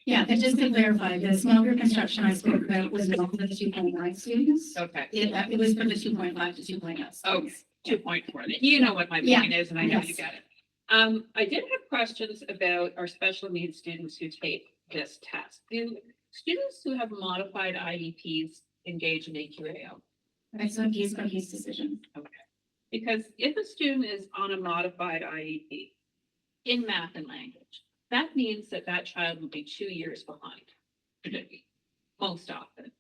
Yeah, and just to clarify, the small group instruction I spoke about was not for the 2.9 students. Okay. It was from the 2.5 to 2.0. Okay, 2.4. You know what my Yeah. point is, and I know you Yes. get it. I did have questions about our special needs students who take this test. Do students who have modified IEPs engage in EQAO? It's a case by case decision. Because if a student is on a modified IEP in math and language, that means that that child will be 2 years behind, most often.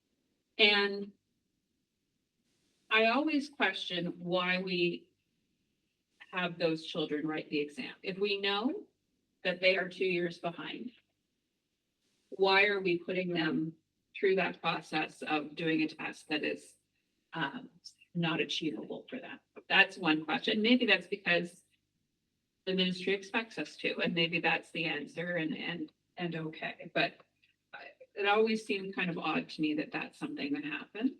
And I always question why we have those children write the exam. If we know that they are 2 years behind, why are we putting them through that process of doing a test that is not achievable for them? That's one question. Maybe that's because the ministry expects us to, and maybe that's the answer and okay. But it always seemed kind of odd to me that that's something that happens.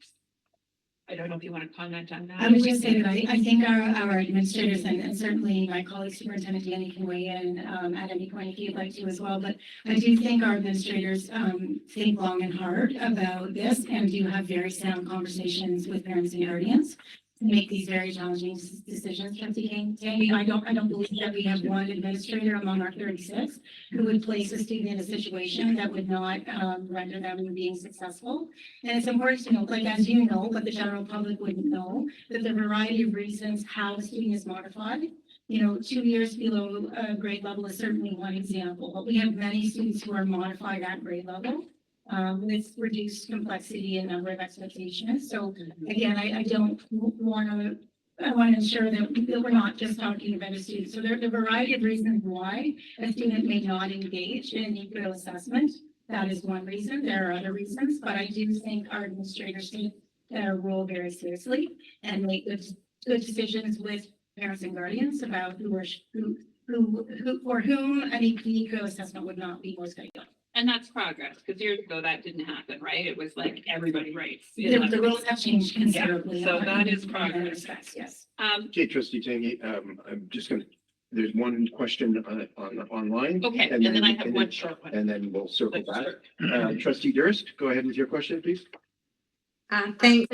I don't know if you want to comment on that. I would just say that I think our administrators and certainly my colleague Superintendent Danny can weigh in at any point if he'd like to as well. But I do think our administrators think long and hard about this and do have very sound conversations with parents and guardians to make these very challenging decisions. I don't believe that we have one administrator among our 36 who would place a student in a situation that would not render them being successful. And it's important to know, like as you know, but the general public wouldn't know, that the variety of reasons how a student is modified. 2 years below grade level is certainly one example, but we have many students who are modified at grade level. With reduced complexity and number of expectations. So again, I don't want to, I want to ensure that we're not just talking about a student. So there are a variety of reasons why a student may not engage in EQAO assessment. That is one reason. There are other reasons, but I do think our administrators take their role very seriously and make good decisions with parents and guardians about for whom an EQAO assessment would not be most ideal. And that's progress, because years ago that didn't happen, right? It was like everybody writes. The rules have changed considerably. So that is in progress. respects, yes. Okay, Trustee Tangi, I'm just gonna, there's one question online. Okay, and then I have one short one. And then we'll circle back. Trustee Durst, go ahead with your question, please. Thanks,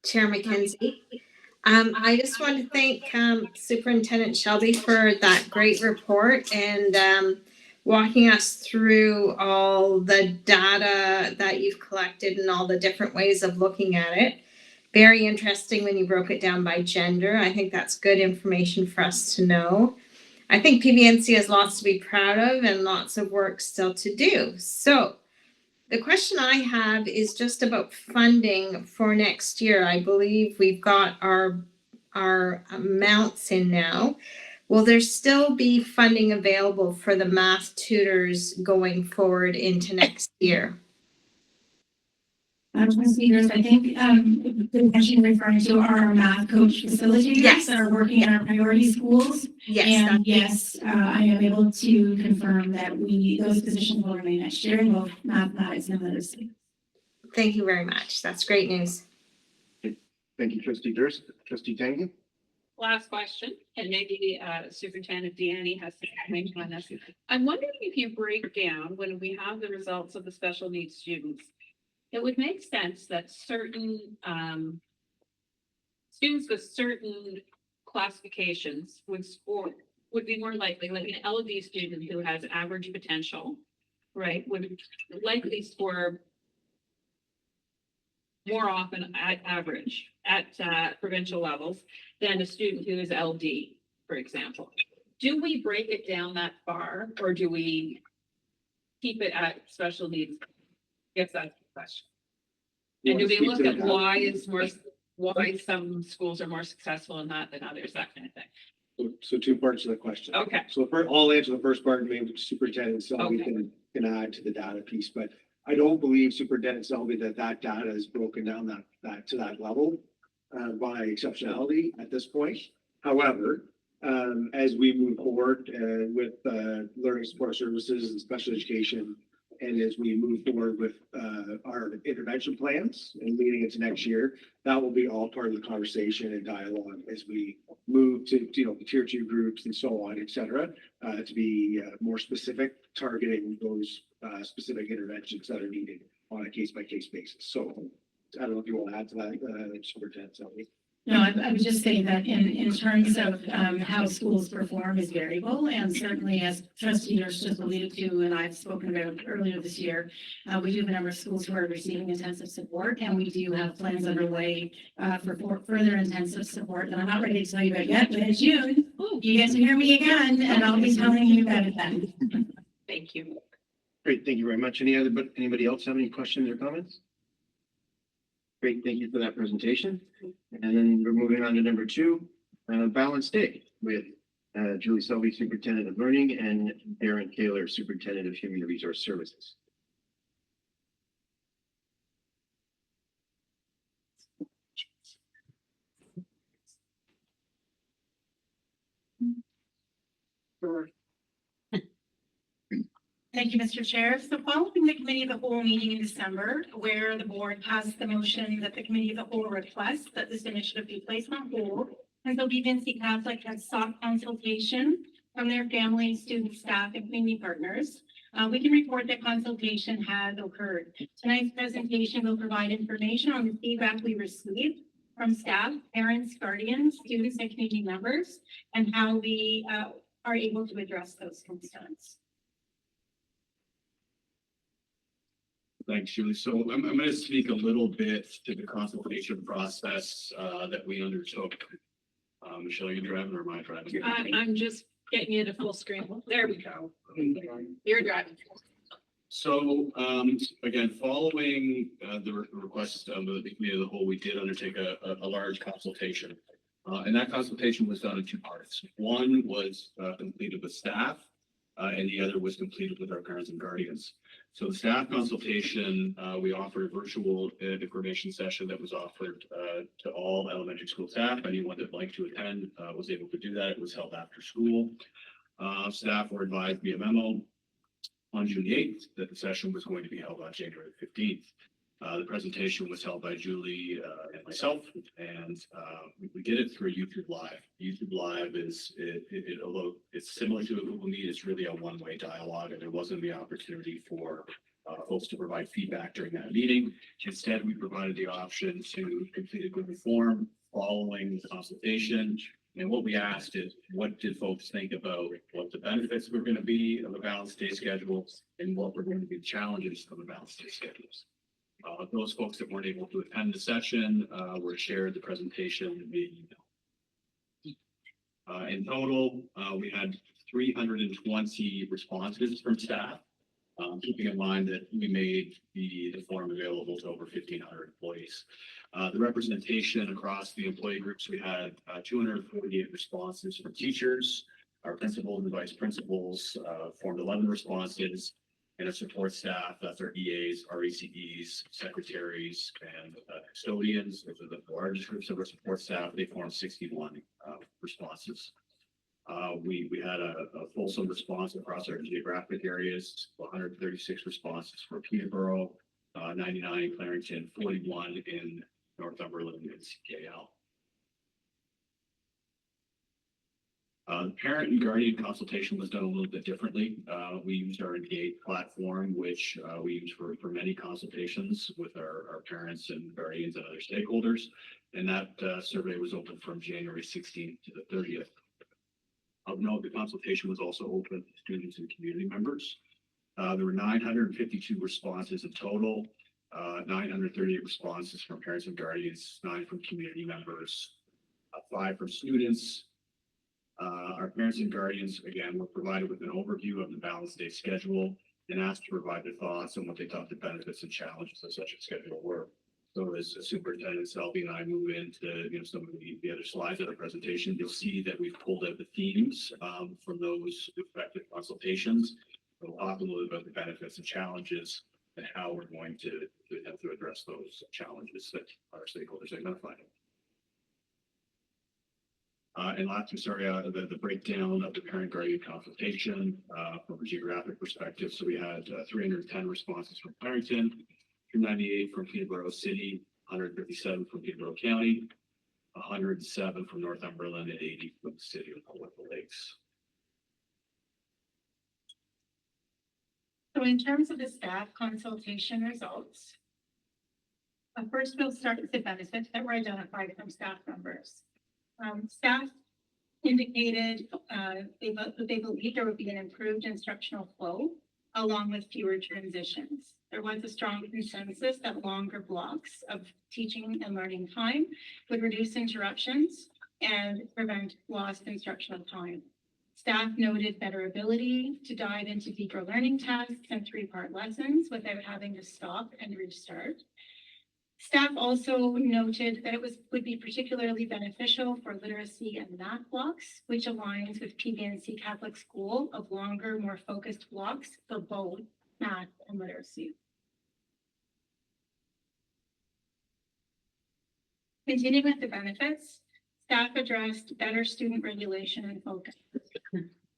Chair McKenzie. I just want to thank Superintendent Shelby for that great report and walking us through all the data that you've collected and all the different ways of looking at it. Very interesting when you broke it down by gender. I think that's good information for us to know. I think PVNC has lots to be proud of and lots of work still to do. So the question I have is just about funding for next year. I believe we've got our amounts in now. Will there still be funding available for the math tutors going forward into next year? Speakers, I think the question referring to our math coach facilitators Yes. that are working in our priority schools. Yes. And yes, I am able to confirm that those positions will remain next year in both mathematics and literacy. Thank you very much. That's great news. Thank you, Trustee Durst. Trustee Tangi? Last question, and maybe Superintendent Deanne has some information on this. I'm wondering if you break down when we have the results of the special needs students, it would make sense that certain students with certain classifications would be more likely, like an LD student who has average potential, right, would likely score more often at average at provincial levels than a student who is LD, for example. Do we break it down that far, or do we keep it at special needs? Guess that's the question. And do we look at why some schools are more successful in that than others, that kind of thing? So two parts of the question. Okay. So I'll answer the first part, maybe Superintendent Selby Okay. can add to the data piece, but I don't believe Superintendent Selby that data is broken down that to that level by exceptionality at this point. However, as we move forward with learning support services and special education, and as we move forward with our intervention plans and leading into next year, that will be all part of the conversation and dialogue as we move to, the tier 2 groups and so on, et cetera, to be more specific, targeting those specific interventions that are needed on a case by case basis. So I don't know if you want to add to that, Superintendent Selby. No, I would just say that in terms of how schools perform is variable, and certainly as Trustee Nurse just alluded to, and I've spoken about earlier this year, we do have a number of schools who are receiving intensive support, and we do have plans underway for further intensive support that I'm not ready to tell you about yet, but in June, you get to hear me again, and I'll be telling you about it then. Thank you. Great, thank you very much. Anybody else have any questions or comments? Great, thank you for that presentation. And then we're moving on to number 2, Balanced Day with Julie Selby, Superintendent of Learning, and Darren Kaler, Superintendent of Human Resource Services. Thank you, Mr. Chair. So following the Committee of the Whole meeting in December, where the board passed the motion that the Committee of the Whole requests that this initiative be placed on hold until PVNC Catholic has sought consultation from their family, student, staff, and community partners, we can report that consultation has occurred. Tonight's presentation will provide information on the feedback we received from staff, parents, guardians, students, and community members, and how we are able to address those concerns. Thanks, Julie. So I'm going to speak a little bit to the consultation process that we undertook. Michelle, you driving or am I driving? I'm just getting you to full screen. There we go. You're driving. So again, following the request of the Committee of the Whole, we did undertake a large consultation. And that consultation was done in 2 parts. One was completed with staff, and the other was completed with our parents and guardians. So the staff consultation, we offered a virtual information session that was offered to all elementary school staff. Anyone that would like to attend was able to do that. It was held after school. Staff were advised via memo on June 8th that the session was going to be held on January 15th. The presentation was held by Julie and myself, and we did it through YouTube Live. YouTube Live although it's similar to a Google Meet, it's really a one-way dialogue, and there wasn't the opportunity for folks to provide feedback during that meeting. Instead, we provided the option to complete a Google form following the consultation. And what we asked is, what did folks think about what the benefits were going to be of a balanced day schedule, and what were going to be the challenges of a balanced day schedules? Those folks that weren't able to attend the session were shared the presentation via email. In total, we had 320 responses from staff, keeping in mind that we made the form available to over 1,500 employees. The representation across the employee groups, we had 248 responses from teachers. Our principals and vice principals formed 11 responses. And our support staff, that's our EAs, our ECEs, secretaries, and custodians. Those are the largest groups of our support staff. They formed 61 responses. We had a fulsome response across our geographic areas, 136 responses for Peterborough, 99 in Clarington, 41 in Northumberland and CKL. The parent and guardian consultation was done a little bit differently. We used our Engage platform, which we use for many consultations with our parents and guardians and other stakeholders. And that survey was open from January 16th to the 30th. Of note, the consultation was also open to students and community members. There were 952 responses in total. 938 responses from parents and guardians, 9 from community members, 5 from students. Our parents and guardians, again, were provided with an overview of the balanced day schedule and asked to provide their thoughts on what they thought the benefits and challenges of such a schedule were. So as Superintendent Selby and I move into some of the other slides of the presentation, you'll see that we've pulled out the themes from those effective consultations. We'll talk a little bit about the benefits and challenges and how we're going to attempt to address those challenges that our stakeholders identified. And last, the breakdown of the parent guardian consultation from a geographic perspective. So we had 310 responses from Clarington, 298 from Peterborough City, 157 from Peterborough County, 107 from Northumberland, and 80 from the city of Political Lakes. So in terms of the staff consultation results, first we'll start with the benefits that were identified from staff members. Staff indicated they believe there would be an improved instructional flow along with fewer transitions. There was a strong consensus that longer blocks of teaching and learning time would reduce interruptions and prevent lost instructional time. Staff noted better ability to dive into deeper learning tasks and 3-part lessons without having to stop and restart. Staff also noted that it would be particularly beneficial for literacy and math blocks, which aligns with PVNC Catholic School of longer, more focused blocks for both math and literacy. Continuing with the benefits, staff addressed better student regulation and focus.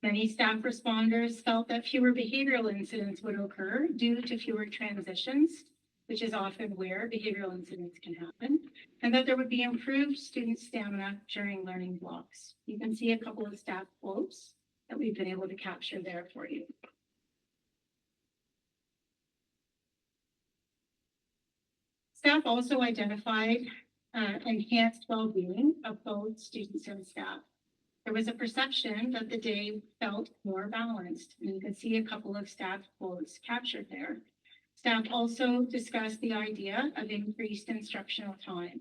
Many staff responders felt that fewer behavioral incidents would occur due to fewer transitions, which is often where behavioral incidents can happen, and that there would be improved student stamina during learning blocks. You can see a couple of staff quotes that we've been able to capture there for you. Staff also identified enhanced well-being of both students and staff. There was a perception that the day felt more balanced, and you can see a couple of staff quotes captured there. Staff also discussed the idea of increased instructional time,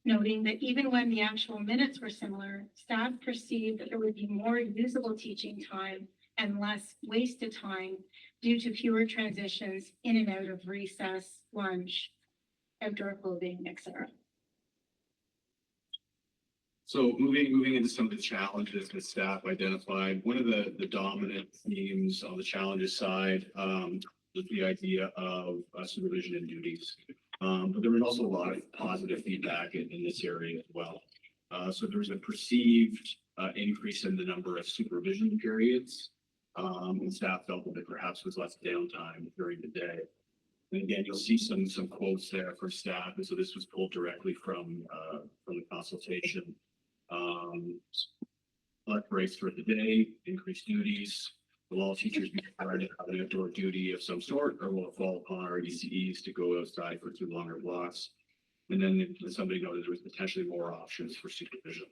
noting that even when the actual minutes were similar, staff perceived that there would be more usable teaching time and less wasted time due to fewer transitions in and out of recess, lunch, outdoor clothing, etc. So moving into some of the challenges that staff identified, one of the dominant themes on the challenges side was the idea of supervision and duties. But there was also a lot of positive feedback in this area as well. So there was a perceived increase in the number of supervision periods, and staff felt that there perhaps was less downtime during the day. And again, you'll see some quotes there for staff, and so this was pulled directly from the consultation. Lunch breaks for the day, increased duties. Will all teachers be required to have an outdoor duty of some sort, or will it fall upon our ECEs to go outside for 2 longer blocks? And then somebody noted there was potentially more options for supervision.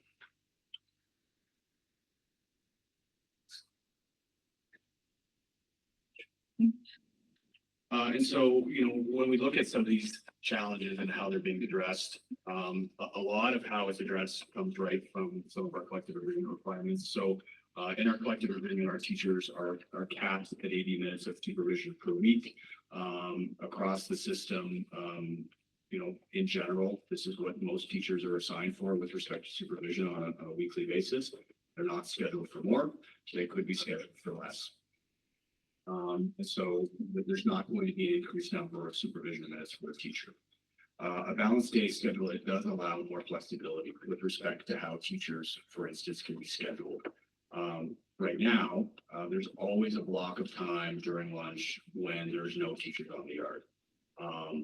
And so, when we look at some of these challenges and how they're being addressed, a lot of how it's addressed comes right from some of our collective agreement requirements. So in our collective agreement, our teachers are capped at 80 minutes of supervision per week. Across the system, in general, this is what most teachers are assigned for with respect to supervision on a weekly basis. They're not scheduled for more, they could be scheduled for less. And so there's not going to be an increased number of supervision minutes for a teacher. A balanced day schedule, it does allow more flexibility with respect to how teachers, for instance, can be scheduled. Right now, there's always a block of time during lunch when there's no teachers on the yard.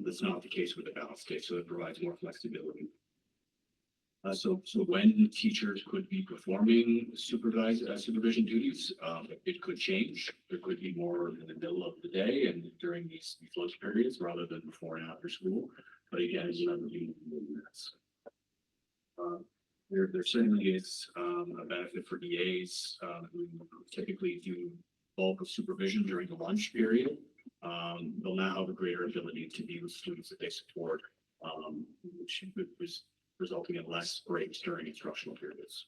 That's not the case with a balanced day, so it provides more flexibility. So when teachers could be performing supervision duties, it could change. There could be more in the middle of the day and during these lunch periods rather than before and after school. But again, minutes. There certainly is a benefit for EAs who typically do bulk of supervision during the lunch period. They'll now have a greater ability to be with students that they support, which was resulting in less breaks during instructional periods.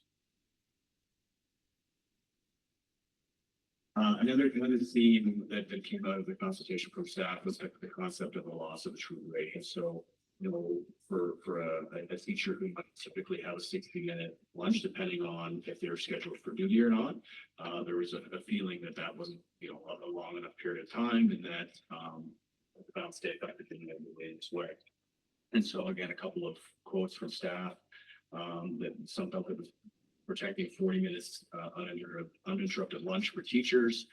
Another theme that came out of the consultation from staff was the concept of the loss of a true break. And so, you know, for a teacher who might typically have a 60-minute lunch, depending on if they're scheduled for duty or not, there was a feeling that that wasn't, you know, a long enough period of time, and that the balance day effect didn't move its way. And so again, a couple of quotes from staff that some felt it was protecting 40 minutes uninterrupted lunch for teachers,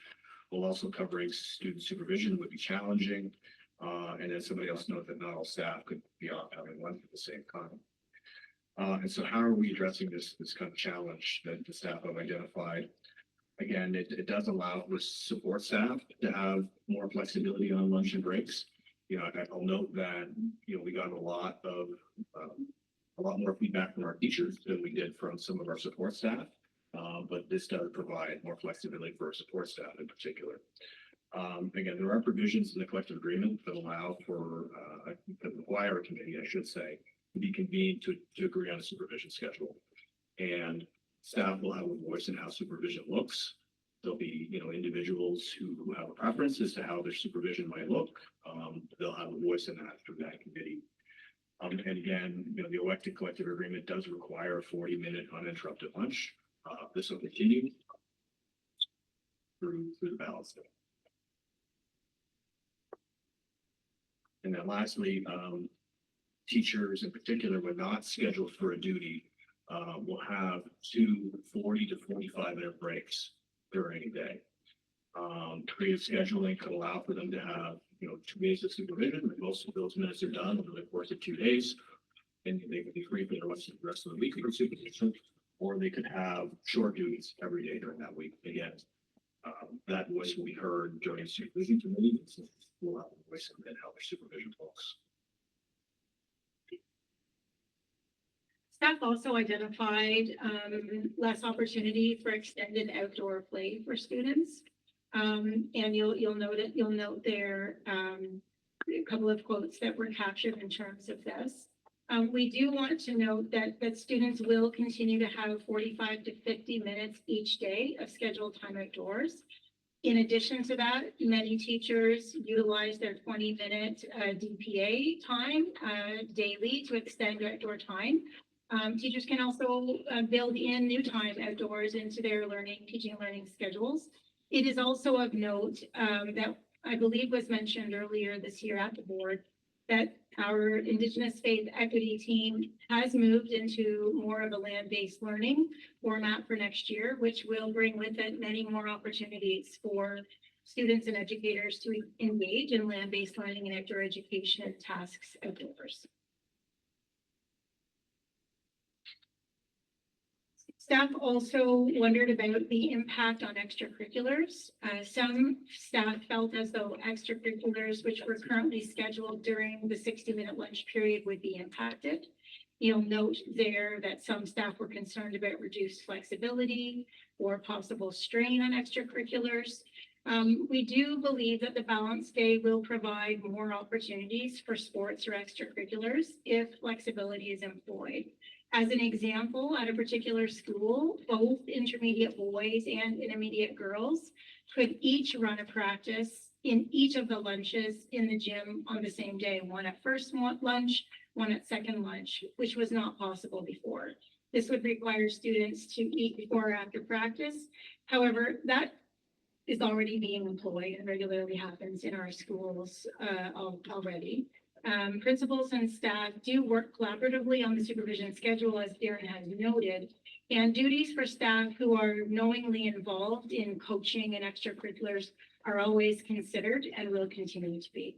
while also covering student supervision would be challenging. And then somebody else noted that not all staff could be off having lunch at the same time. And so how are we addressing this kind of challenge that the staff have identified? Again, it does allow for support staff to have more flexibility on lunch and breaks. You know, I'll note that, you know, we got a lot more feedback from our teachers than we did from some of our support staff. But this does provide more flexibility for our support staff in particular. Again, there are provisions in the collective agreement that allow for, that require a committee, I should say, to be convened to agree on a supervision schedule. And staff will have a voice in how supervision looks. There'll be, you know, individuals who have a preference as to how their supervision might look. They'll have a voice in that through that committee. And again, you know, the elected collective agreement does require a 40-minute uninterrupted lunch. This will continue through the balance day. And then lastly, teachers in particular, when not scheduled for a duty, will have 2 40 to 45-minute breaks during a day. Creative scheduling could allow for them to have, you know, 2 days of supervision, and most of those minutes are done over the course of 2 days, and they could be free for the rest of the week for supervision, or they could have short duties every day during that week. Again, that voice will be heard during supervision committee, and we'll have a voice in how their supervision looks. Staff also identified less opportunity for extended outdoor play for students. And you'll note there a couple of quotes that were captured in terms of this. We do want to note that students will continue to have 45 to 50 minutes each day of scheduled time outdoors. In addition to that, many teachers utilize their 20-minute DPA time daily to extend outdoor time. Teachers can also build in new time outdoors into their teaching and learning schedules. It is also of note that I believe was mentioned earlier this year at the board that our Indigenous Faith Equity team has moved into more of a land-based learning format for next year, which will bring with it many more opportunities for students and educators to engage in land-based learning and outdoor education tasks outdoors. Staff also wondered about the impact on extracurriculars. Some staff felt as though extracurriculars, which were currently scheduled during the 60-minute lunch period, would be impacted. You'll note there that some staff were concerned about reduced flexibility or possible strain on extracurriculars. We do believe that the balance day will provide more opportunities for sports or extracurriculars if flexibility is employed. As an example, at a particular school, both intermediate boys and intermediate girls could each run a practice in each of the lunches in the gym on the same day, one at first lunch, one at second lunch, which was not possible before. This would require students to eat before or after practice. However, that is already being employed and regularly happens in our schools already. Principals and staff do work collaboratively on the supervision schedule, as Darren has noted, and duties for staff who are knowingly involved in coaching and extracurriculars are always considered and will continue to be.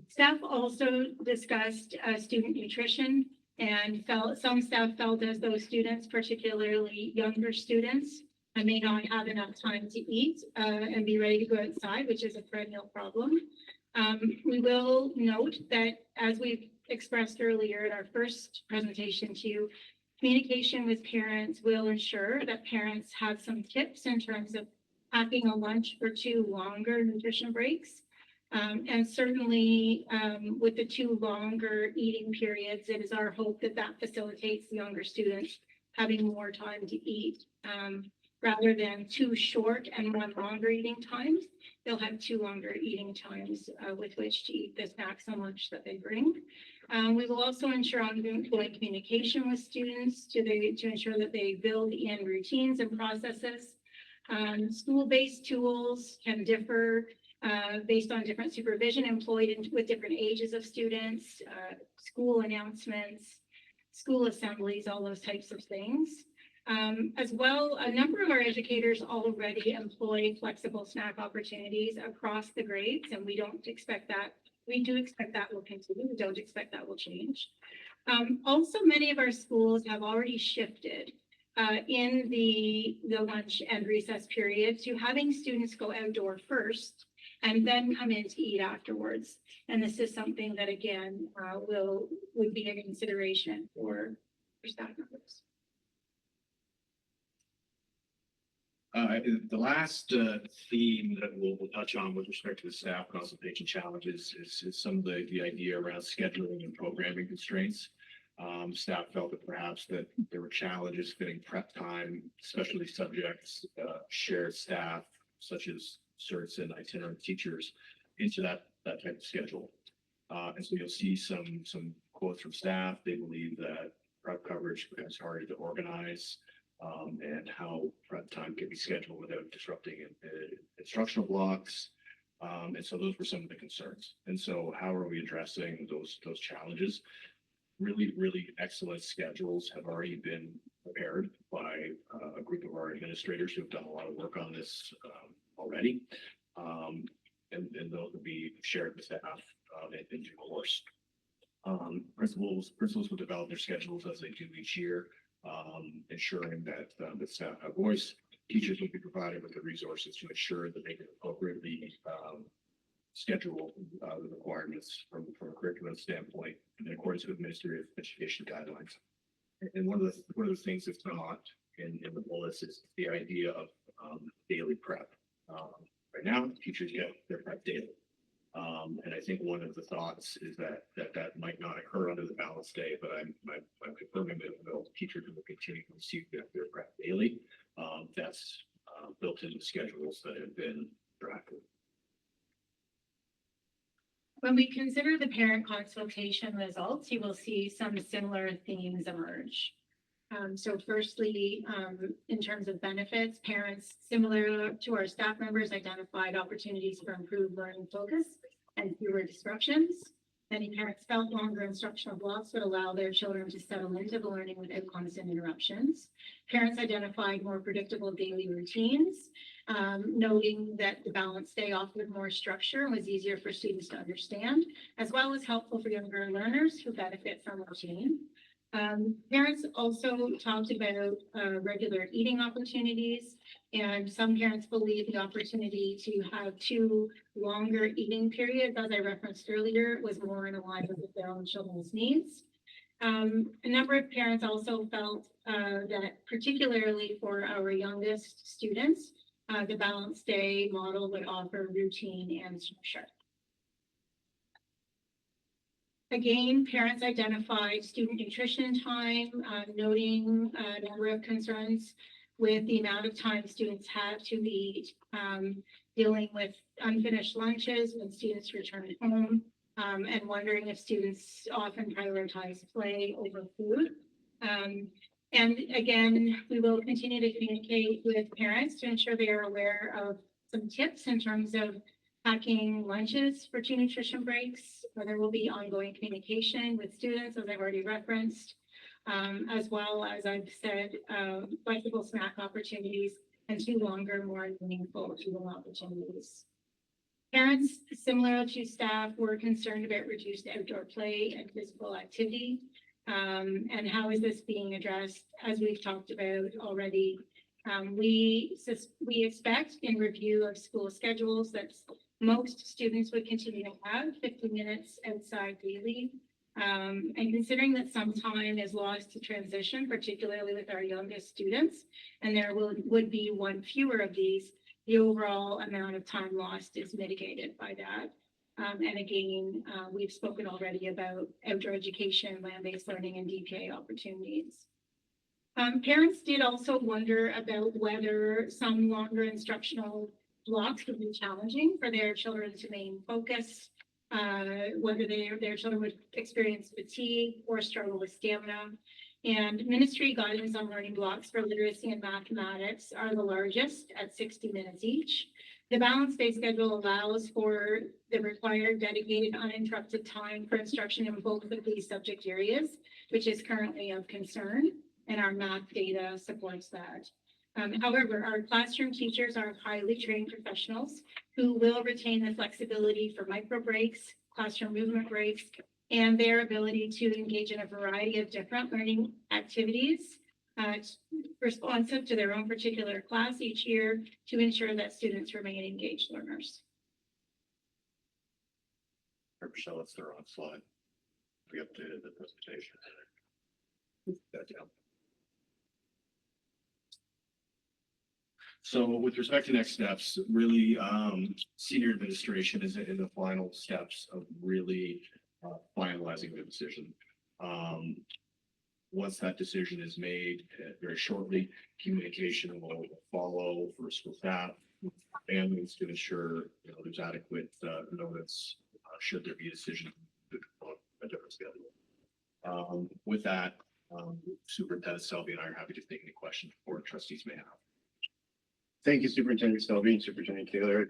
Staff also discussed student nutrition and some staff felt as though students, particularly younger students, I may not have enough time to eat and be ready to go outside, which is a perennial problem. We will note that, as we've expressed earlier in our first presentation to you, Communication with parents will ensure that parents have some tips in terms of packing a lunch for 2 longer nutrition breaks. And certainly with the 2 longer eating periods, it is our hope that that facilitates the younger students having more time to eat. Rather than 2 short and 1 longer eating times, they'll have 2 longer eating times with which to eat the snacks and lunch that they bring. We will also ensure ongoing communication with students to ensure that they build in routines and processes. School-based tools can differ based on different supervision employed with different ages of students, school announcements, school assemblies, all those types of things. As well, a number of our educators already employ flexible snack opportunities across the grades, and we don't expect that. We do expect that will continue. We don't expect that will change. Also, many of our schools have already shifted in the lunch and recess period to having students go outdoor first and then come in to eat afterwards. And this is something that, again, would be a consideration for staff members. The last theme that we'll touch on with respect to the staff consultation challenges is some of the idea around scheduling and programming constraints. Staff felt that perhaps that there were challenges fitting prep time, especially subjects, shared staff, such as certs and itinerant teachers, into that type of schedule. And so you'll see some quotes from staff. They believe that prep coverage becomes harder to organize. And how prep time can be scheduled without disrupting instructional blocks. And so those were some of the concerns. And so how are we addressing those challenges? Really excellent schedules have already been prepared by a group of our administrators who have done a lot of work on this already. And those will be shared with staff in due course. Principals will develop their schedules as they do each year. Ensuring that the staff have voice. Teachers will be provided with the resources to ensure that they can appropriately schedule the requirements from a curriculum standpoint in accordance with Ministry of Education guidelines. And one of the things that's not in the bullets is the idea of daily prep. Right now, teachers get their prep daily. And I think one of the thoughts is that might not occur under the balance day, but I'm confirming that the teachers will continue to receive their prep daily. That's built into schedules that have been drafted. When we consider the parent consultation results, you will see some similar themes emerge. So firstly, in terms of benefits, parents, similar to our staff members, identified opportunities for improved learning focus and fewer disruptions. Many parents felt longer instructional blocks would allow their children to settle into the learning without constant interruptions. Parents identified more predictable daily routines, noting that the balanced day offered more structure and was easier for students to understand, as well as helpful for younger learners who benefit from routine. Parents also talked about regular eating opportunities, and some parents believe the opportunity to have 2 longer eating periods, as I referenced earlier, was more in alignment with their own children's needs. A number of parents also felt that particularly for our youngest students, the balanced day model would offer routine and structure. Again, parents identified student nutrition time, noting a number of concerns with the amount of time students have to eat, dealing with unfinished lunches when students return home, and wondering if students often prioritize play over food. And again, we will continue to communicate with parents to ensure they are aware of some tips in terms of packing lunches for 2 nutrition breaks. There will be ongoing communication with students, as I've already referenced, as well as I've said, flexible snack opportunities and 2 longer, more meaningful eating opportunities. Parents, similar to staff, were concerned about reduced outdoor play and physical activity. And how is this being addressed? As we've talked about already, we expect in review of school schedules that most students would continue to have 50 minutes outside daily. And considering that some time is lost to transition, particularly with our youngest students, and there would be one fewer of these, the overall amount of time lost is mitigated by that. And again, we've spoken already about outdoor education, land-based learning, and DPA opportunities. Parents did also wonder about whether some longer instructional blocks would be challenging for their children to maintain focus, whether their children would experience fatigue or struggle with stamina. And ministry guidance on learning blocks for literacy and mathematics are the largest at 60 minutes each. The balanced day schedule allows for the required dedicated uninterrupted time for instruction in both of these subject areas, which is currently of concern, and our math data supports that. However, our classroom teachers are highly trained professionals who will retain the flexibility for micro breaks, classroom movement breaks, and their ability to engage in a variety of different learning activities responsive to their own particular class each year to ensure that students remain engaged learners. Michelle, it's the wrong slide. We updated the presentation. So with respect to next steps, really, senior administration is in the final steps of really finalizing the decision. Once that decision is made, very shortly, communication will follow for school staff, families to ensure there's adequate notice should there be a decision on a different schedule. With that, Superintendent Selby and I are happy to take any questions or trustees may have. Thank you, Superintendent Selby and Superintendent Taylor.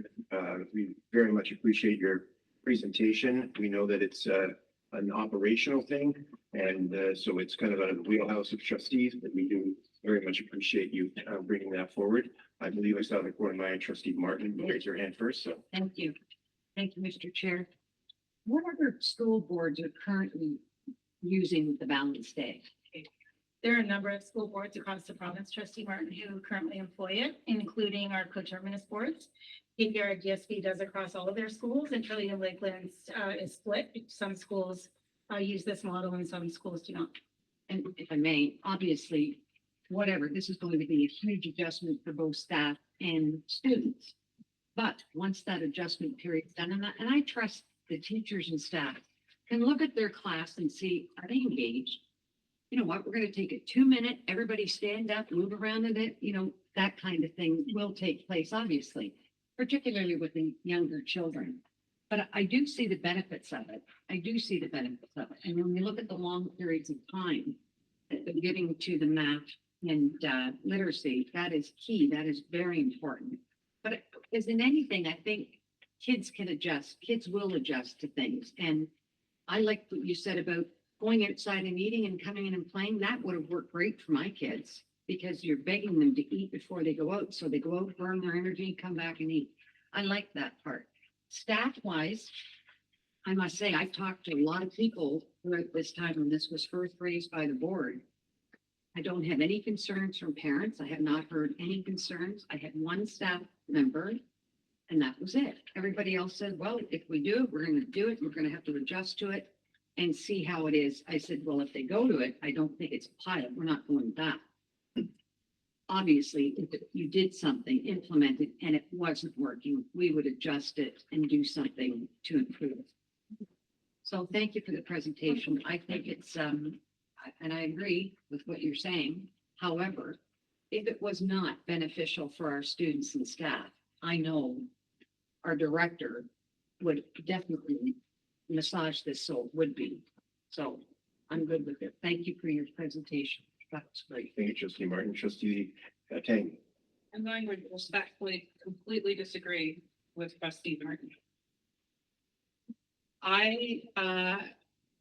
We very much appreciate your presentation. We know that it's an operational thing, and so it's kind of out of the wheelhouse of trustees, but we do very much appreciate you bringing that forward. I believe I saw the corner of my eye, Trustee Martin, raise your hand first. So Thank you. Thank you, Mr. Chair. What other school boards are currently using the balanced day? There are a number of school boards across the province, Trustee Martin, who currently employ it, including our coterminous boards. PVR DSB does across all of their schools, and Trillium Lakelands is split. Some schools use this model and some schools do not. And if I may, obviously, whatever, this is going to be a huge adjustment for both staff and students. But once that adjustment period is done, and I trust the teachers and staff can look at their class and see, are they engaged? You know what, we're going to take a 2-minute, everybody stand up, move around in it, that kind of thing will take place, obviously, particularly with the younger children. But I do see the benefits of it. I do see the benefits of it. And when we look at the long periods of time that they're giving to the math and literacy, that is key. That is very important. But as in anything, I think kids can adjust. Kids will adjust to things. And I like what you said about going outside and eating and coming in and playing. That would have worked great for my kids because you're begging them to eat before they go out. So they go out, burn their energy, come back and eat. I like that part. Staff wise, I must say, I've talked to a lot of people throughout this time when this was first raised by the board. I don't have any concerns from parents. I have not heard any concerns. I had one staff member and that was it. Everybody else said, well, if we do it, we're going to do it. We're going to have to adjust to it and see how it is. I said, well, if they go to it, I don't think it's a pilot. We're not going back. Obviously, if you did something, implement it, and it wasn't working, we would adjust it and do something to improve it. So thank you for the presentation. I think it's, and I agree with what you're saying. However, if it was not beneficial for our students and staff, I know our director would definitely massage this so it would be. So I'm good with it. Thank you for your presentation. That's great. thank you, Trustee Martin. Trustee Tang. I'm going to respectfully, completely disagree with Trustee Martin. I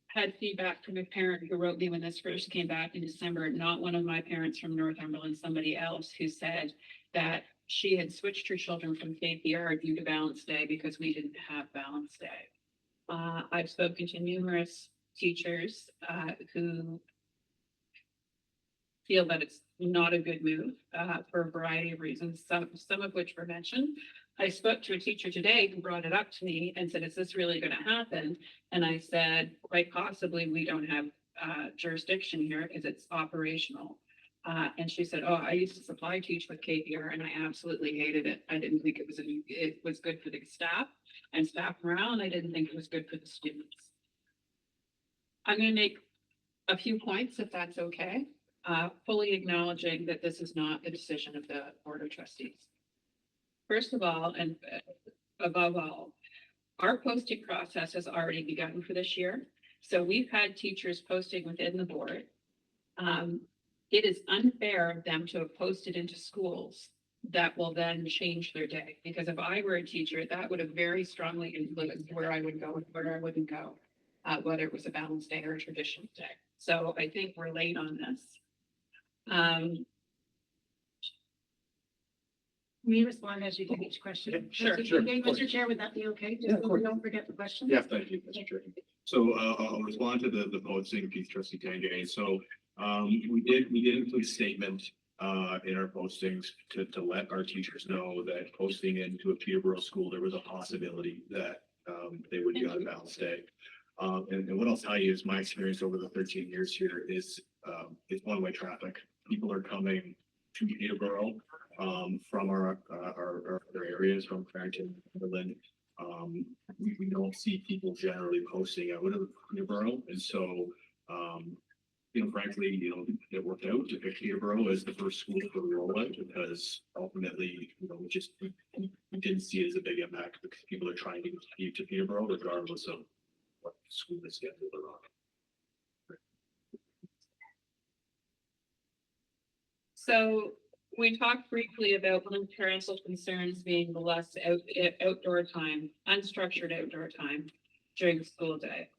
had feedback from a parent who wrote me when this first came back in December, not one of my parents from Northumberland, somebody else who said that she had switched her children from KPR due to balance day because we didn't have balance day. I've spoken to numerous teachers who feel that it's not a good move for a variety of reasons, some of which were mentioned. I spoke to a teacher today who brought it up to me and said, is this really going to happen? And I said, quite possibly, we don't have jurisdiction here because it's operational. And she said, oh, I used to supply teach with KPR and I absolutely hated it. I didn't think it was good for the staff and staff morale, and I didn't think it was good for the students. I'm going to make a few points if that's okay, fully acknowledging that this is not the decision of the Board of Trustees. First of all, and above all, our posting process has already begun for this year. So we've had teachers posting within the board. It is unfair of them to have posted into schools that will then change their day. Because if I were a teacher, that would have very strongly influenced where I would go and where I wouldn't go, whether it was a balanced day or a traditional day. So I think we're late on this. We respond as you do each question. Sure, Okay, sure, of Mr. course. Chair, would that be okay? Yeah, of Just so we course. don't forget the question. Yeah, thank you, Mr. Chair. So I'll respond to the posting piece, Trustee Tangay. So we did include a statement in our postings to let our teachers know that posting into a Peterborough school, there was a possibility that they would be on a balanced day. And what I'll tell you is my experience over the 13 years here is one-way traffic. People are coming to Peterborough from our other areas, from Clarington, Berlin. We don't see people generally posting out of Peterborough, and so frankly, it worked out to pick Peterborough as the first school for the rollout because ultimately, we didn't see it as a big impact because people are trying to get to Peterborough regardless of what school is scheduled or not. So we talked briefly about one of the parental concerns being the less outdoor time, unstructured outdoor time during the school day.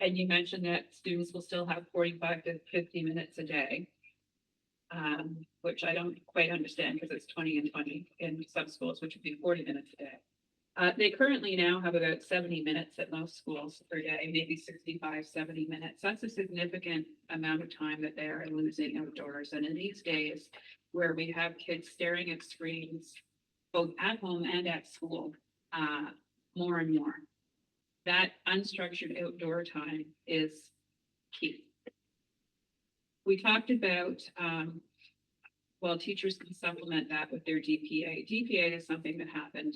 And you mentioned that students will still have 45 to 50 minutes a day, which I don't quite understand because it's 20 and 20 in some schools, which would be 40 minutes a day. They currently now have about 70 minutes at most schools per day, maybe 65, 70 minutes. That's a significant amount of time that they are losing outdoors. And in these days where we have kids staring at screens, both at home and at school, more and more, that unstructured outdoor time is key. We talked about, teachers can supplement that with their DPA. DPA is something that happened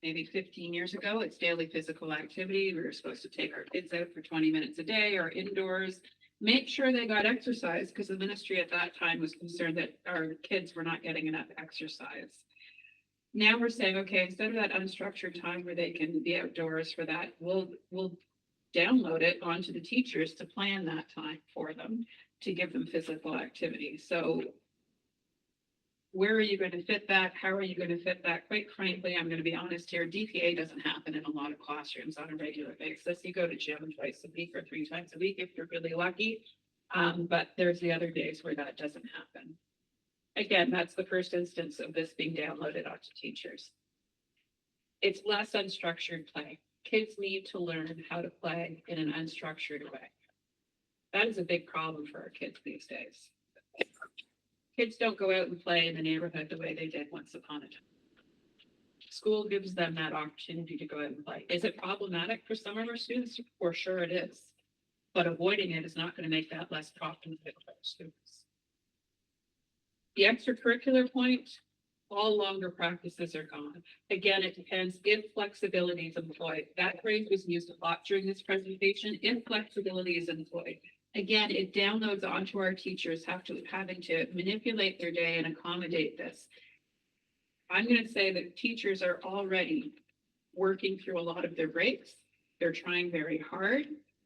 maybe 15 years ago. It's daily physical activity. We were supposed to take our kids out for 20 minutes a day or indoors, make sure they got exercise because the ministry at that time was concerned that our kids were not getting enough exercise. Now we're saying, okay, instead of that unstructured time where they can be outdoors for that, we'll download it onto the teachers to plan that time for them to give them physical activity. So where are you going to fit that? How are you going to fit that? Quite frankly, I'm going to be honest here, DPA doesn't happen in a lot of classrooms on a regular basis. You go to gym twice a week or 3 times a week if you're really lucky. But there's the other days where that doesn't happen. Again, that's the first instance of this being downloaded onto teachers. It's less unstructured play. Kids need to learn how to play in an unstructured way. That is a big problem for our kids these days. Kids don't go out and play in the neighborhood the way they did once upon a time. School gives them that opportunity to go out and play. Is it problematic for some of our students? For sure it is. But avoiding it is not going to make that less problematic for our students. The extracurricular point, all longer practices are gone. Again, it depends if flexibility is employed. That phrase was used a lot during this presentation. If flexibility is employed. Again, it downloads onto our teachers having to manipulate their day and accommodate this. I'm going to say that teachers are already working through a lot of their breaks. They're trying very hard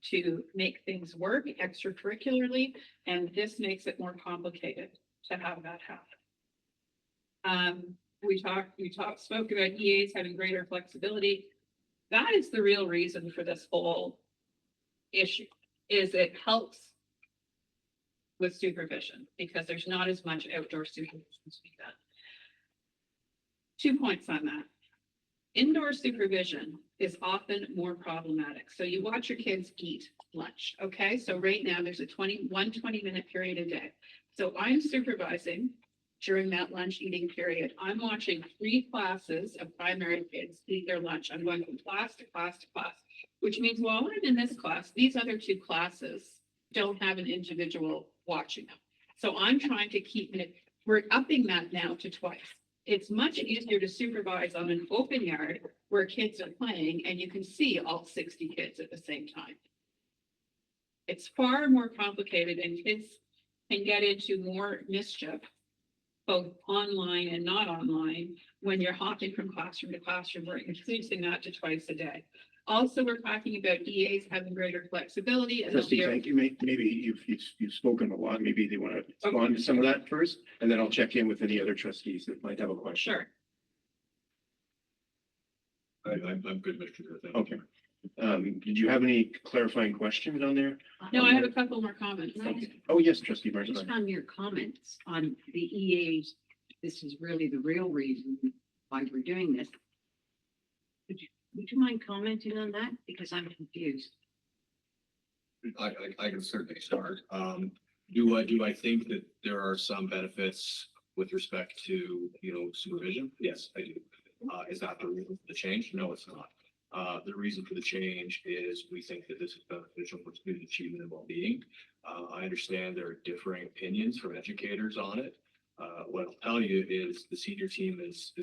to make things work extracurricularly, and this makes it more complicated to have that happen. We spoke about EAs having greater flexibility. That is the real reason for this whole issue. Is it helps with supervision because there's not as much outdoor supervision to be done. 2 points on that. Indoor supervision is often more problematic. So you watch your kids eat lunch, okay? So right now there's a 20-minute period a day. So I'm supervising during that lunch eating period. I'm watching 3 classes of primary kids eat their lunch. I'm going from class to class to class, which means while I'm in this class, these other 2 classes don't have an individual watching them. So I'm trying to keep it, we're upping that now to twice. It's much easier to supervise on an open yard where kids are playing and you can see all 60 kids at the same time. It's far more complicated and kids can get into more mischief, both online and not online, when you're hopping from classroom to classroom. We're increasing that to twice a day. Also, we're talking about EAs having greater flexibility. And Trustee, thank you. Maybe you've spoken a lot. Maybe they want to respond to some of that first, and then I'll check in with any other trustees that might have a question. Sure. I'm good, Mr. Chair. Thank you. Okay. Did you have any clarifying questions on there? No, I have a couple more comments. Okay. Oh, yes, Trustee Barnes. Just on your comments on the EAs, this is really the real reason why we're doing this. Would you mind commenting on that? Because I'm confused. I can certainly start. Do I think that there are some benefits with respect to, supervision? Yes, I do. Is that the reason for the change? No, it's not. The reason for the change is we think that this is beneficial for student achievement and well-being. I understand there are differing opinions from educators on it. What I'll tell you is the senior team is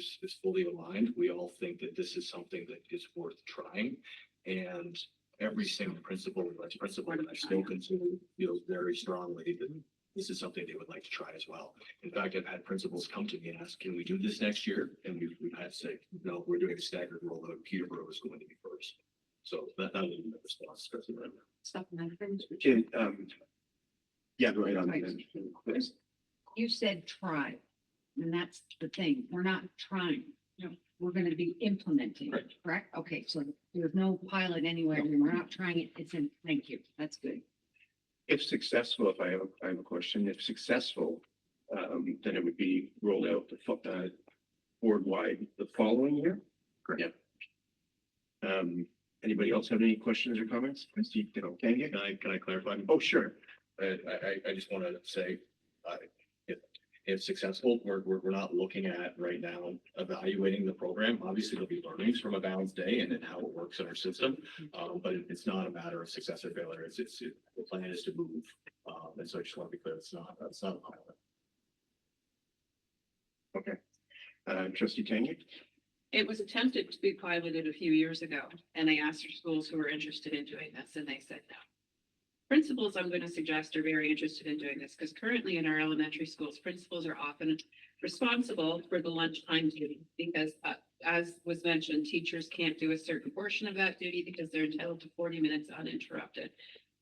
fully aligned. We all think that this is something that is worth trying. And every single principal that I've spoken to feels very strongly that this is something they would like to try as well. In fact, I've had principals come to me and ask, can we do this next year? And we've had to say, no, we're doing a staggered rollout. Peterborough is going to be first. So that would be the response. Stop and finish. Okay, yeah, go ahead on. Right. You said try, and that's the thing. We're not trying. No, we're going to be implementing, Right. correct? Okay, so there's no pilot anywhere, and we're not trying it. It's in, thank you. That's good. If successful, if I have a question, if successful, then it would be rolled out board-wide the following year? Correct. Yeah. Anybody else have any questions or comments? Trustee, okay. Can I clarify? Oh, sure. I just want to say, if successful, we're not looking at right now evaluating the program. Obviously, there'll be learnings from a balanced day and then how it works in our system. But it's not a matter of success or failure. The plan is to move. And so I just want to be clear, it's not a pilot. Okay. Trustee Tanya? It was attempted to be piloted a few years ago, and I asked for schools who were interested in doing this, and they said no. Principals, I'm going to suggest, are very interested in doing this because currently in our elementary schools, principals are often responsible for the lunchtime duty because, as was mentioned, teachers can't do a certain portion of that duty because they're entitled to 40 minutes uninterrupted.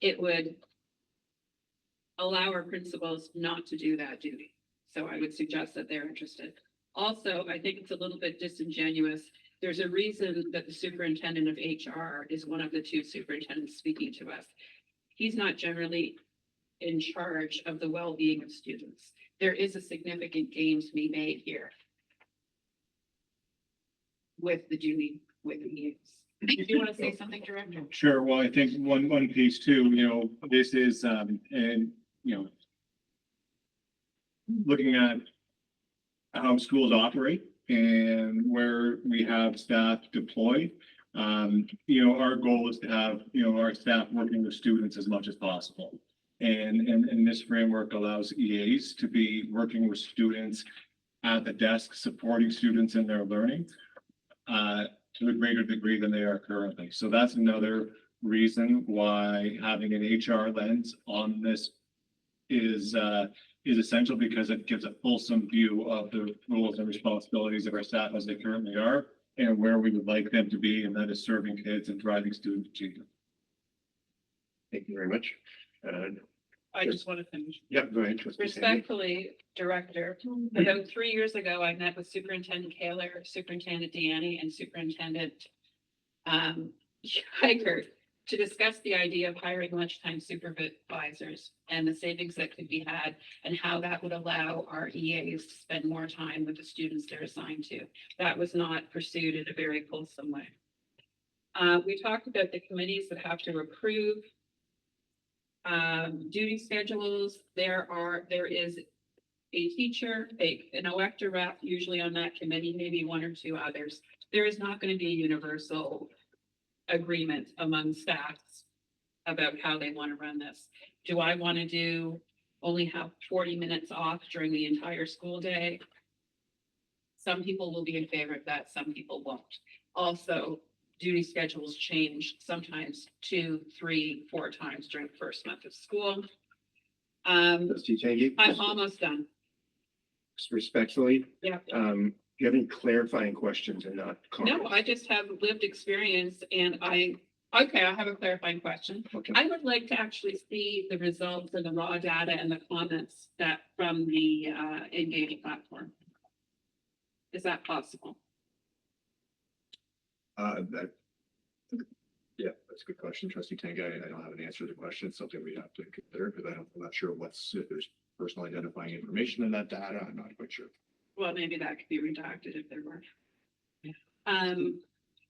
It would allow our principals not to do that duty. So I would suggest that they're interested. Also, I think it's a little bit disingenuous. There's a reason that the superintendent of HR is one of the 2 superintendents speaking to us. He's not generally in charge of the well-being of students. There is a significant gain to be made here with the duty with the EAs. Do you want to say something, Director? Sure. Well, I think one piece too, this is, looking at how schools operate and where we have staff deployed. Our goal is to have, our staff working with students as much as possible. And this framework allows EAs to be working with students at the desk, supporting students in their learning to a greater degree than they are currently. So that's another reason why having an HR lens on this is essential, because it gives a fulsome view of the roles and responsibilities of our staff as they currently are and where we would like them to be, and that is serving kids and driving student achievement. Thank you very much. I just want to finish. Yeah, go ahead. Trustee Tanya. Respectfully, Director, about 3 years ago, I met with Superintendent Kaler, Superintendent Deanne, and Superintendent Hiker to discuss the idea of hiring lunchtime supervisors and the savings that could be had and how that would allow our EAs to spend more time with the students they're assigned to. That was not pursued in a very fulsome way. We talked about the committees that have to approve duty schedules. There is a teacher, an elected rep, usually on that committee, maybe one or two others. There is not going to be a universal agreement among staffs about how they want to run this. Do I want to only have 40 minutes off during the entire school day? Some people will be in favor of that, some people won't. Also, duty schedules change sometimes 2, 3, 4 times during the first month of school. Trustee Tangi? I'm almost done. Respectfully, Yeah. do you have any clarifying questions and not comments? No, I just have lived experience and I have a clarifying question. Okay. I would like to actually see the results and the raw data and the comments that from the Engage platform. Is that possible? Yeah, that's a good question, Trustee Tangi. I don't have an answer to the question. It's something we have to consider because I'm not sure if there's personal identifying information in that data. I'm not quite sure. Well, maybe that could be redacted if there were.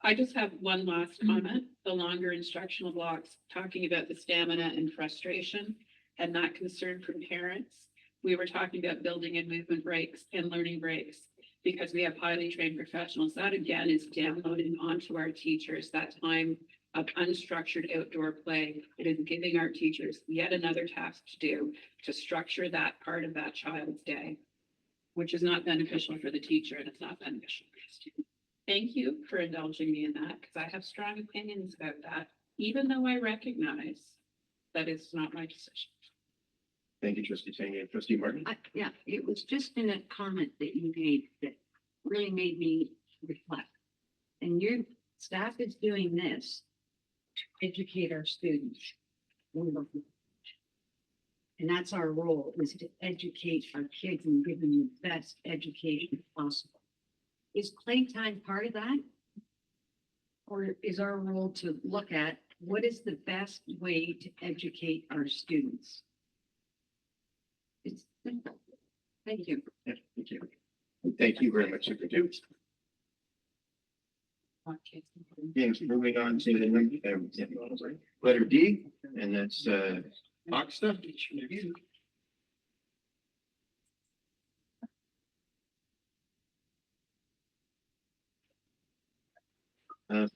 I just have one last comment. The longer instructional blocks talking about the stamina and frustration and not concern from parents. We were talking about building in movement breaks and learning breaks because we have highly trained professionals. That again is downloading onto our teachers that time of unstructured outdoor play. It is giving our teachers yet another task to do to structure that part of that child's day, which is not beneficial for the teacher and it's not beneficial for the student. Thank you for indulging me in that because I have strong opinions about that, even though I recognize that it's not my decision. Thank you, Trustee Tangi. Trustee Martin? Yeah, it was just in a comment that you made that really made me reflect. And your staff is doing this to educate our students. And that's our role, is to educate our kids and give them the best education possible. Is playtime part of that? Or is our role to look at what is the best way to educate our students? It's simple. Thank you. Yeah, thank you. Thank you very much, Secretary. James, moving on to the letter D, and that's OCSTA.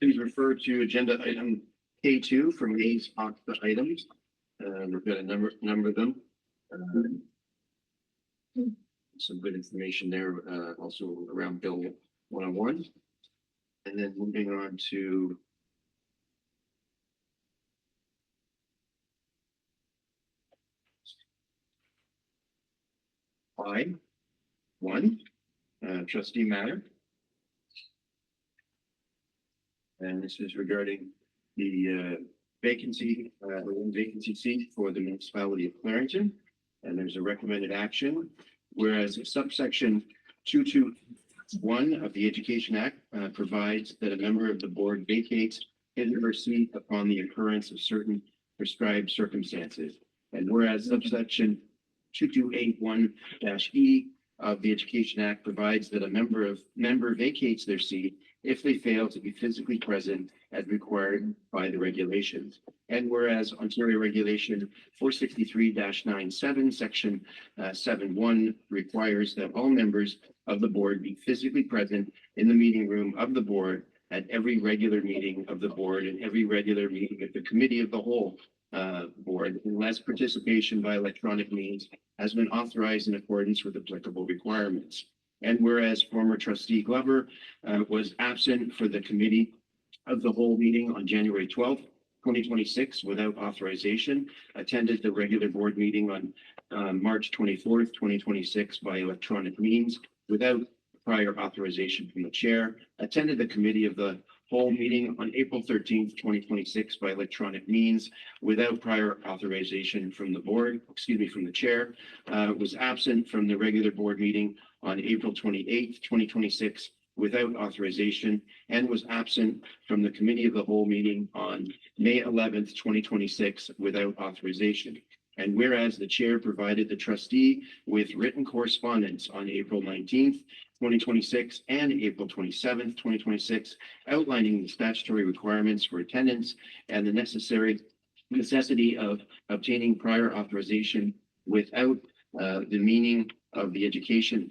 Please refer to agenda item K2 from these OCSTA items. We've got a number of them. Some good information there, also around Bill 101. And then moving on to I-1, trustee matter. And this is regarding the vacancy, the one vacancy seat for the municipality of Clarington. And there's a recommended action, whereas subsection 221 of the Education Act provides that a member of the board vacates his or her seat upon the occurrence of certain prescribed circumstances. And whereas subsection 2281-E of the Education Act provides that a member vacates their seat if they fail to be physically present as required by the regulations. And whereas Ontario Regulation 463-97, Section 7.1 requires that all members of the board be physically present in the meeting room of the board at every regular meeting of the board and every regular meeting of the committee of the whole board, unless participation by electronic means has been authorized in accordance with applicable requirements. And whereas former trustee Glover was absent for the committee of the whole meeting on January 12th, 2026 without authorization, attended the regular board meeting on March 24th, 2026 by electronic means without prior authorization from the chair, attended the committee of the whole meeting on April 13th, 2026 by electronic means without prior authorization from the board, from the chair, was absent from the regular board meeting on April 28th, 2026 without authorization, and was absent from the committee of the whole meeting on May 11th, 2026 without authorization. And whereas the chair provided the trustee with written correspondence on April 19th, 2026 and April 27th, 2026, outlining the statutory requirements for attendance and the necessity of obtaining prior authorization without the meaning of the Education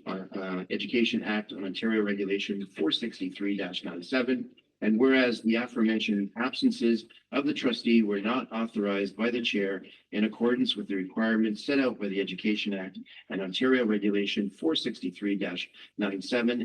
Act on Ontario Regulation 463-97. And whereas the aforementioned absences of the trustee were not authorized by the chair in accordance with the requirements set out by the Education Act and Ontario Regulation 463-97,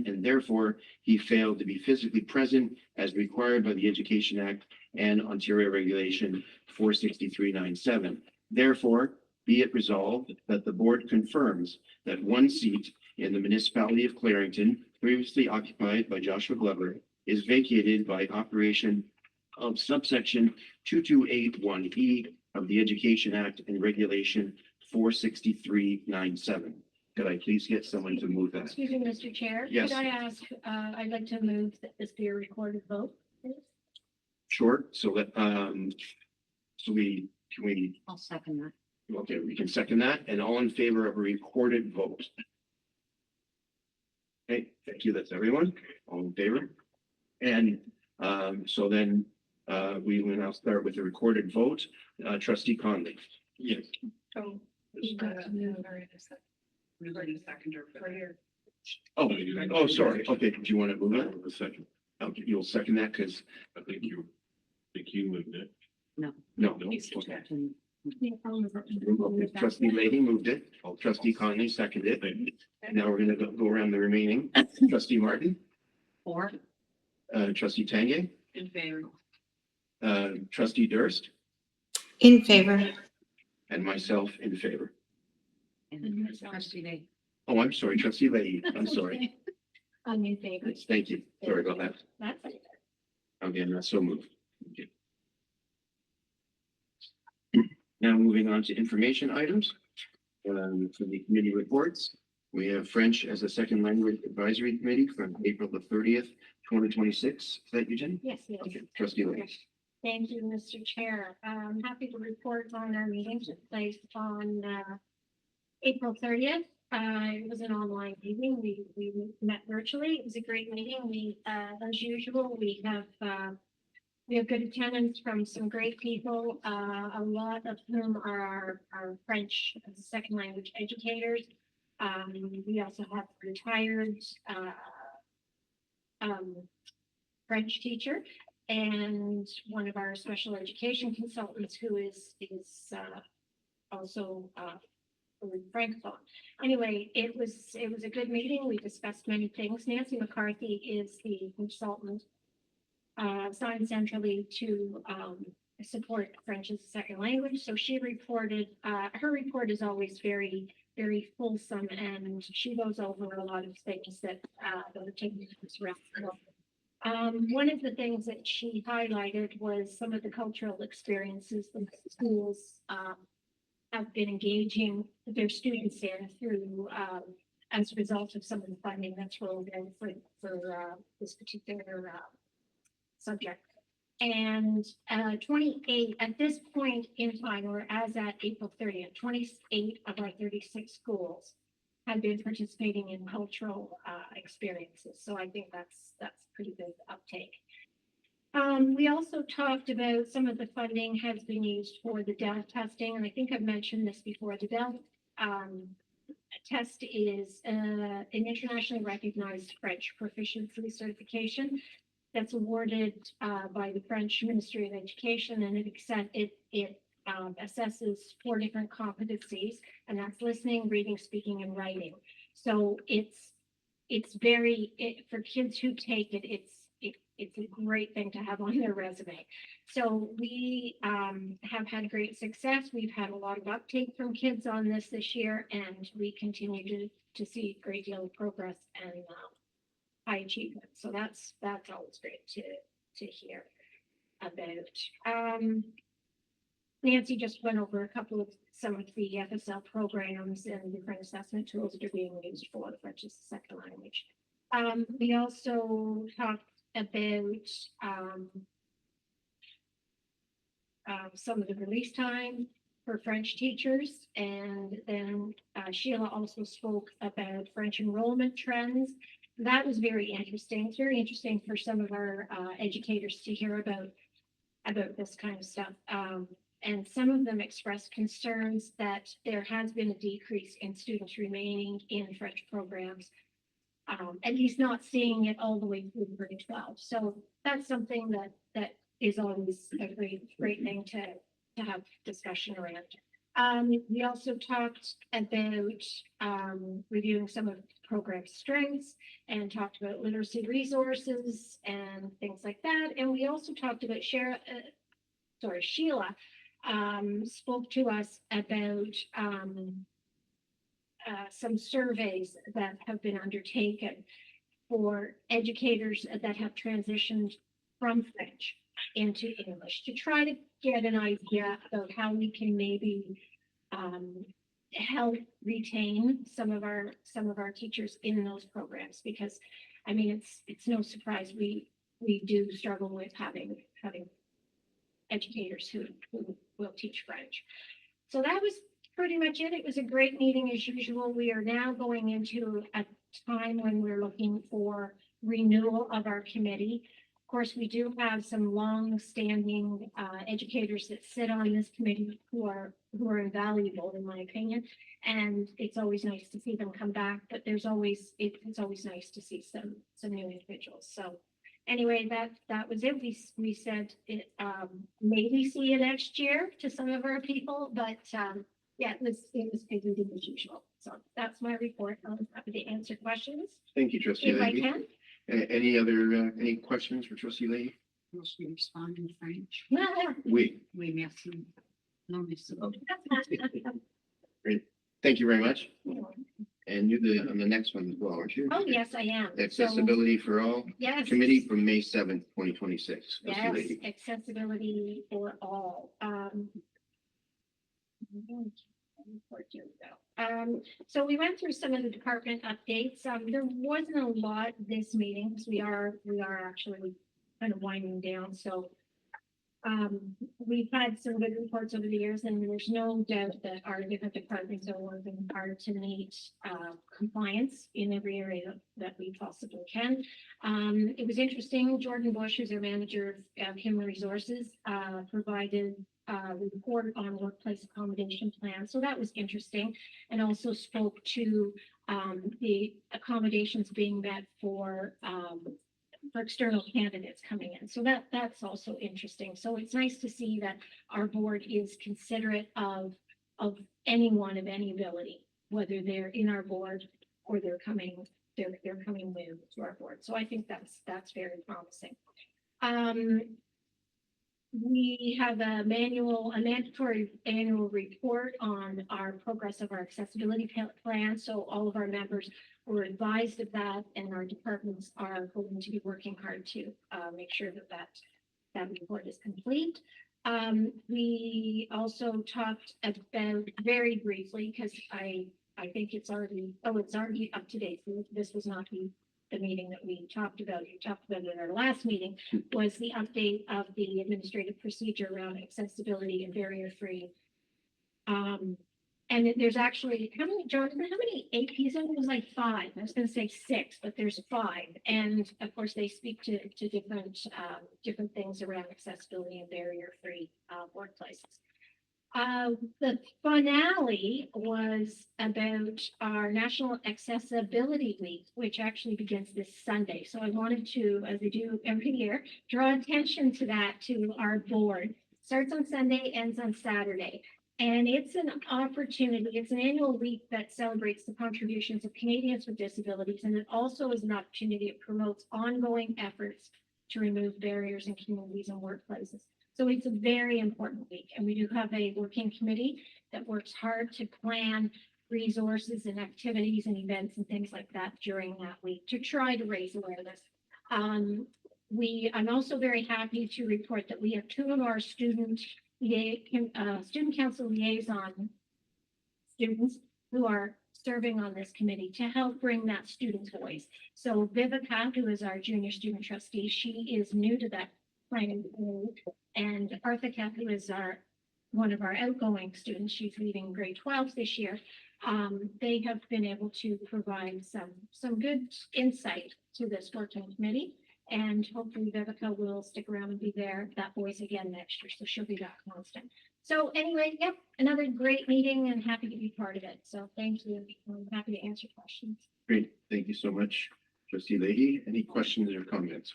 and therefore he failed to be physically present as required by the Education Act and Ontario Regulation 463-97. Therefore, be it resolved that the board confirms that one seat in the municipality of Clarington, previously occupied by Joshua Glover, is vacated by operation of subsection 2281E of the Education Act and Regulation 463-97. Could I please get someone to move that? Excuse me, Mr. Chair. Yes. Could I ask, I'd like to move that this be a recorded vote, please? Sure. So let, can we, I'll second that. okay, we can second that, and all in favor of a recorded vote? Okay, thank you. That's everyone. All in favor? And so then we will now start with the recorded vote. Trustee Conley. Yes. So, you've got to move or in a second. We're already seconder for your. Oh, sorry. Okay, do you want to move it? A second. Okay, you'll second that because I think you moved it. No. No. He's Okay. Move that. Trustee Leahy moved it. Trustee Conley seconded it. Now we're gonna go around the remaining. Trustee Martin, Four. Trustee Tanguay, In favor. Trustee Durst, In favor. and myself in favor. And trustee Lee. Oh, I'm sorry, Trustee Leahy. I'm sorry. I'm in favor. Thank you. Sorry about that. That's it. Again, that's so moved. Thank you. Now moving on to information items. For the committee reports, we have French as a second language advisory committee from April the 30th, 2026. Is that you, Jen? Yes, yes. Okay, Trustee Leahy. Thank you, Mr. Chair. I'm happy to report on our meeting that took place on April 30th. It was an online meeting. We met virtually. It was a great meeting. We, as usual, we have good attendance from some great people, a lot of whom are our French as a second language educators. We also have retired French teacher and one of our special education consultants who is also Francophone. Anyway, it was a good meeting. We discussed many things. Nancy McCarthy is the consultant assigned centrally to support French as a second language. So she reported, her report is always very, very fulsome, and she goes over a lot of things that are taking place around the world. One of the things that she highlighted was some of the cultural experiences that schools have been engaging their students in through as a result of some of the funding that's rolled in for this particular subject. And 28 at this point in time, or as at April 30th, 28 of our 36 schools have been participating in cultural experiences. So I think that's pretty good uptake. We also talked about some of the funding has been used for the DELF testing, and I think I've mentioned this before. The DELF test is an internationally recognized French proficiency certification that's awarded by the French Ministry of Education, and it assesses 4 different competencies, and that's listening, reading, speaking, and writing. So it's for kids who take it, it's a great thing to have on their resume. So we have had great success. We've had a lot of uptake from kids on this year, and we continue to see a great deal of progress and high achievement. So that's always great to hear about. Nancy just went over some of the FSL programs and different assessment tools that are being used for the French as a second language. We also talked about some of the release time for French teachers, and then Sheila also spoke about French enrollment trends. That was very interesting. It's very interesting for some of our educators to hear about this kind of stuff. And some of them expressed concerns that there has been a decrease in students remaining in French programs. At least not seeing it all the way through grade 12. So that's something that is always a great thing to have discussion around. We also talked about reviewing some of the program strengths and talked about literacy resources and things like that. And we also talked about Sheila spoke to us about some surveys that have been undertaken for educators that have transitioned from French into English to try to get an idea about how we can maybe help retain some of our teachers in those programs, because I mean it's no surprise we do struggle with having educators who will teach French. So that was pretty much it. It was a great meeting as usual. We are now going into a time when we're looking for renewal of our committee. Of course, we do have some long-standing educators that sit on this committee who are invaluable, in my opinion. And it's always nice to see them come back, but it's always nice to see some new individuals. So anyway, that was it. We said it, maybe see you next year to some of our people, but yeah, it was busy as usual. So that's my report. I'm happy to answer questions Thank you, Trustee if I Leahy. can. Any questions for Trustee Leahy? Must we respond in French? Oui. Oui, merci. No, merci. Great. Thank you very much. And you're on the next one as well, aren't you? Oh, yes, I am. So, Accessibility for All yes. Committee from May 7th, 2026. Trustee Yes, Leahy. accessibility for all. So we went through some of the department updates. There wasn't a lot this meeting because we are actually kind of winding down. So we've had some good reports over the years, and there's no doubt that our different departments are working hard to meet compliance in every area that we possibly can. It was interesting. Jordan Bush, who's our manager of human resources, provided a report on workplace accommodation plan. So that was interesting, and also spoke to the accommodations being met for external candidates coming in. So that's also interesting. So it's nice to see that our board is considerate of anyone of any ability, whether they're in our board or they're coming new to our board. So I think that's very promising. We have a mandatory annual report on our progress of our accessibility plan. So all of our members were advised of that, and our departments are going to be working hard to make sure that report is complete. We also talked about, very briefly, because I think it's already up to date. This was not the meeting that we talked about. We talked about it in our last meeting, was the update of the administrative procedure around accessibility and barrier-free. And there's actually, Jonathan, how many APs? It was like 5. I was going to say 6, but there's 5. And of course, they speak to different things around accessibility and barrier-free workplaces. The finale was about our National Accessibility Week, which actually begins this Sunday. So I wanted to, as I do every year, draw attention to that to our board. Starts on Sunday, ends on Saturday. And it's an opportunity, it's an annual week that celebrates the contributions of Canadians with disabilities. And it also is an opportunity that promotes ongoing efforts to remove barriers in communities and workplaces. So it's a very important week, and we do have a working committee that works hard to plan resources and activities and events and things like that during that week to try to raise awareness. I'm also very happy to report that we have 2 of our student council liaison students who are serving on this committee to help bring that student voice. So Viveka, who is our junior student trustee, she is new to that planning committee. And Arthika, who is one of our outgoing students, she's leaving grade 12 this year. They have been able to provide some good insight to this working committee. And hopefully Viveka will stick around and be there, that voice again next year. So she'll be that constant. So anyway, yep, another great meeting and happy to be part of it. So thank you. I'm happy to answer questions. Great, thank you so much, Trustee Leahy. Any questions or comments?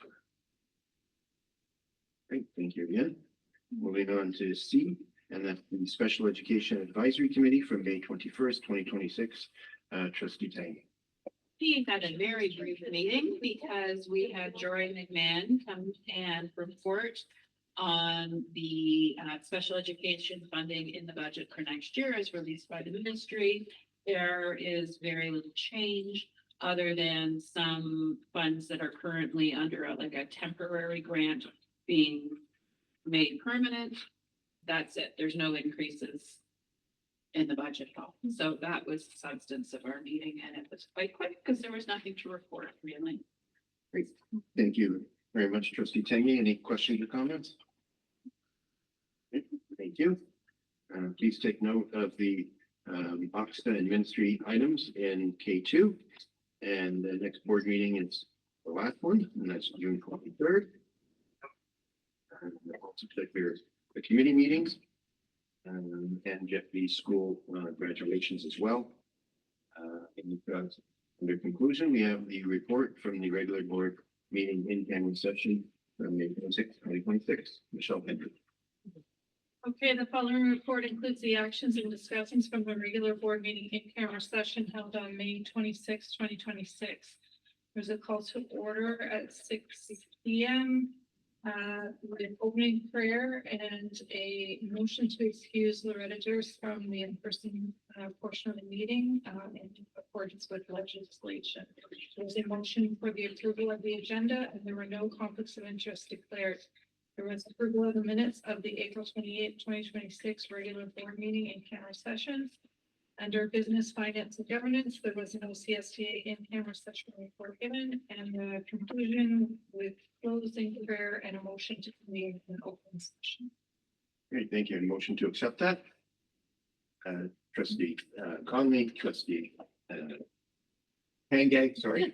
Great, thank you again. Moving on to C, and that's the Special Education Advisory Committee from May 21st, 2026. Trustee Tang. We had a very brief meeting because we had Joy McMahon come and report on the special education funding in the budget for next year as released by the ministry. There is very little change other than some funds that are currently under a temporary grant being made permanent. That's it. There's no increases in the budget at all. So that was the substance of our meeting, and it was quite quick because there was nothing to report really. Great, thank you very much, Trustee Tangi. Any questions or comments? Okay, thank you. Please take note of the OCSTA and ministry items in K2. And the next board meeting is the last one, and that's June 23rd. And also check the committee meetings and get the school graduations as well. And under conclusion, we have the report from the regular board meeting in camera session from May 26, 2026. Michelle Hendry. Okay, the following report includes the actions and discussions from the regular board meeting in camera session held on May 26, 2026. There's a call to order at 6 p.m. With an opening prayer and a motion to excuse Loretta Durst from the in-person portion of the meeting in accordance with legislation. There was a motion for the approval of the agenda, and there were no conflicts of interest declared. There was approval of the minutes of the April 28, 2026 regular board meeting in camera sessions. Under business, finance, and governance, there was an OCSTA in camera session report given, and the conclusion with closing prayer and a motion to convene an open session. Great, thank you. And motion to accept that. Trustee Conley, Trustee Hangay, sorry.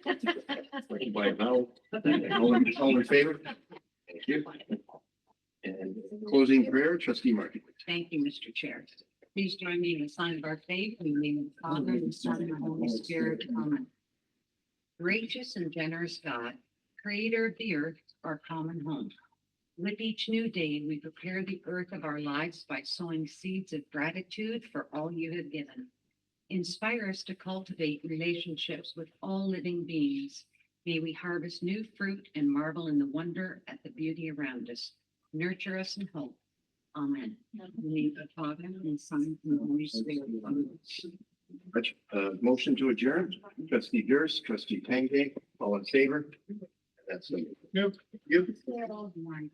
By now, all in favor? Thank you. And closing prayer, Trustee Martin. Thank you, Mr. Chair. Please join me in the sign of our faith in the name of the Father, the Son, and the Holy Spirit. Amen. Gracious and generous God, creator of the earth, our common home. With each new day, we prepare the earth of our lives by sowing seeds of gratitude for all you have given. Inspire us to cultivate relationships with all living beings. May we harvest new fruit and marvel in the wonder at the beauty around us. Nurture us in hope. Amen. In the name of the Father, and the Son, and the Holy Spirit. Motion to adjourn, Trustee Durst, Trustee Tangay, all in favor? That's it. Yep. You. All right.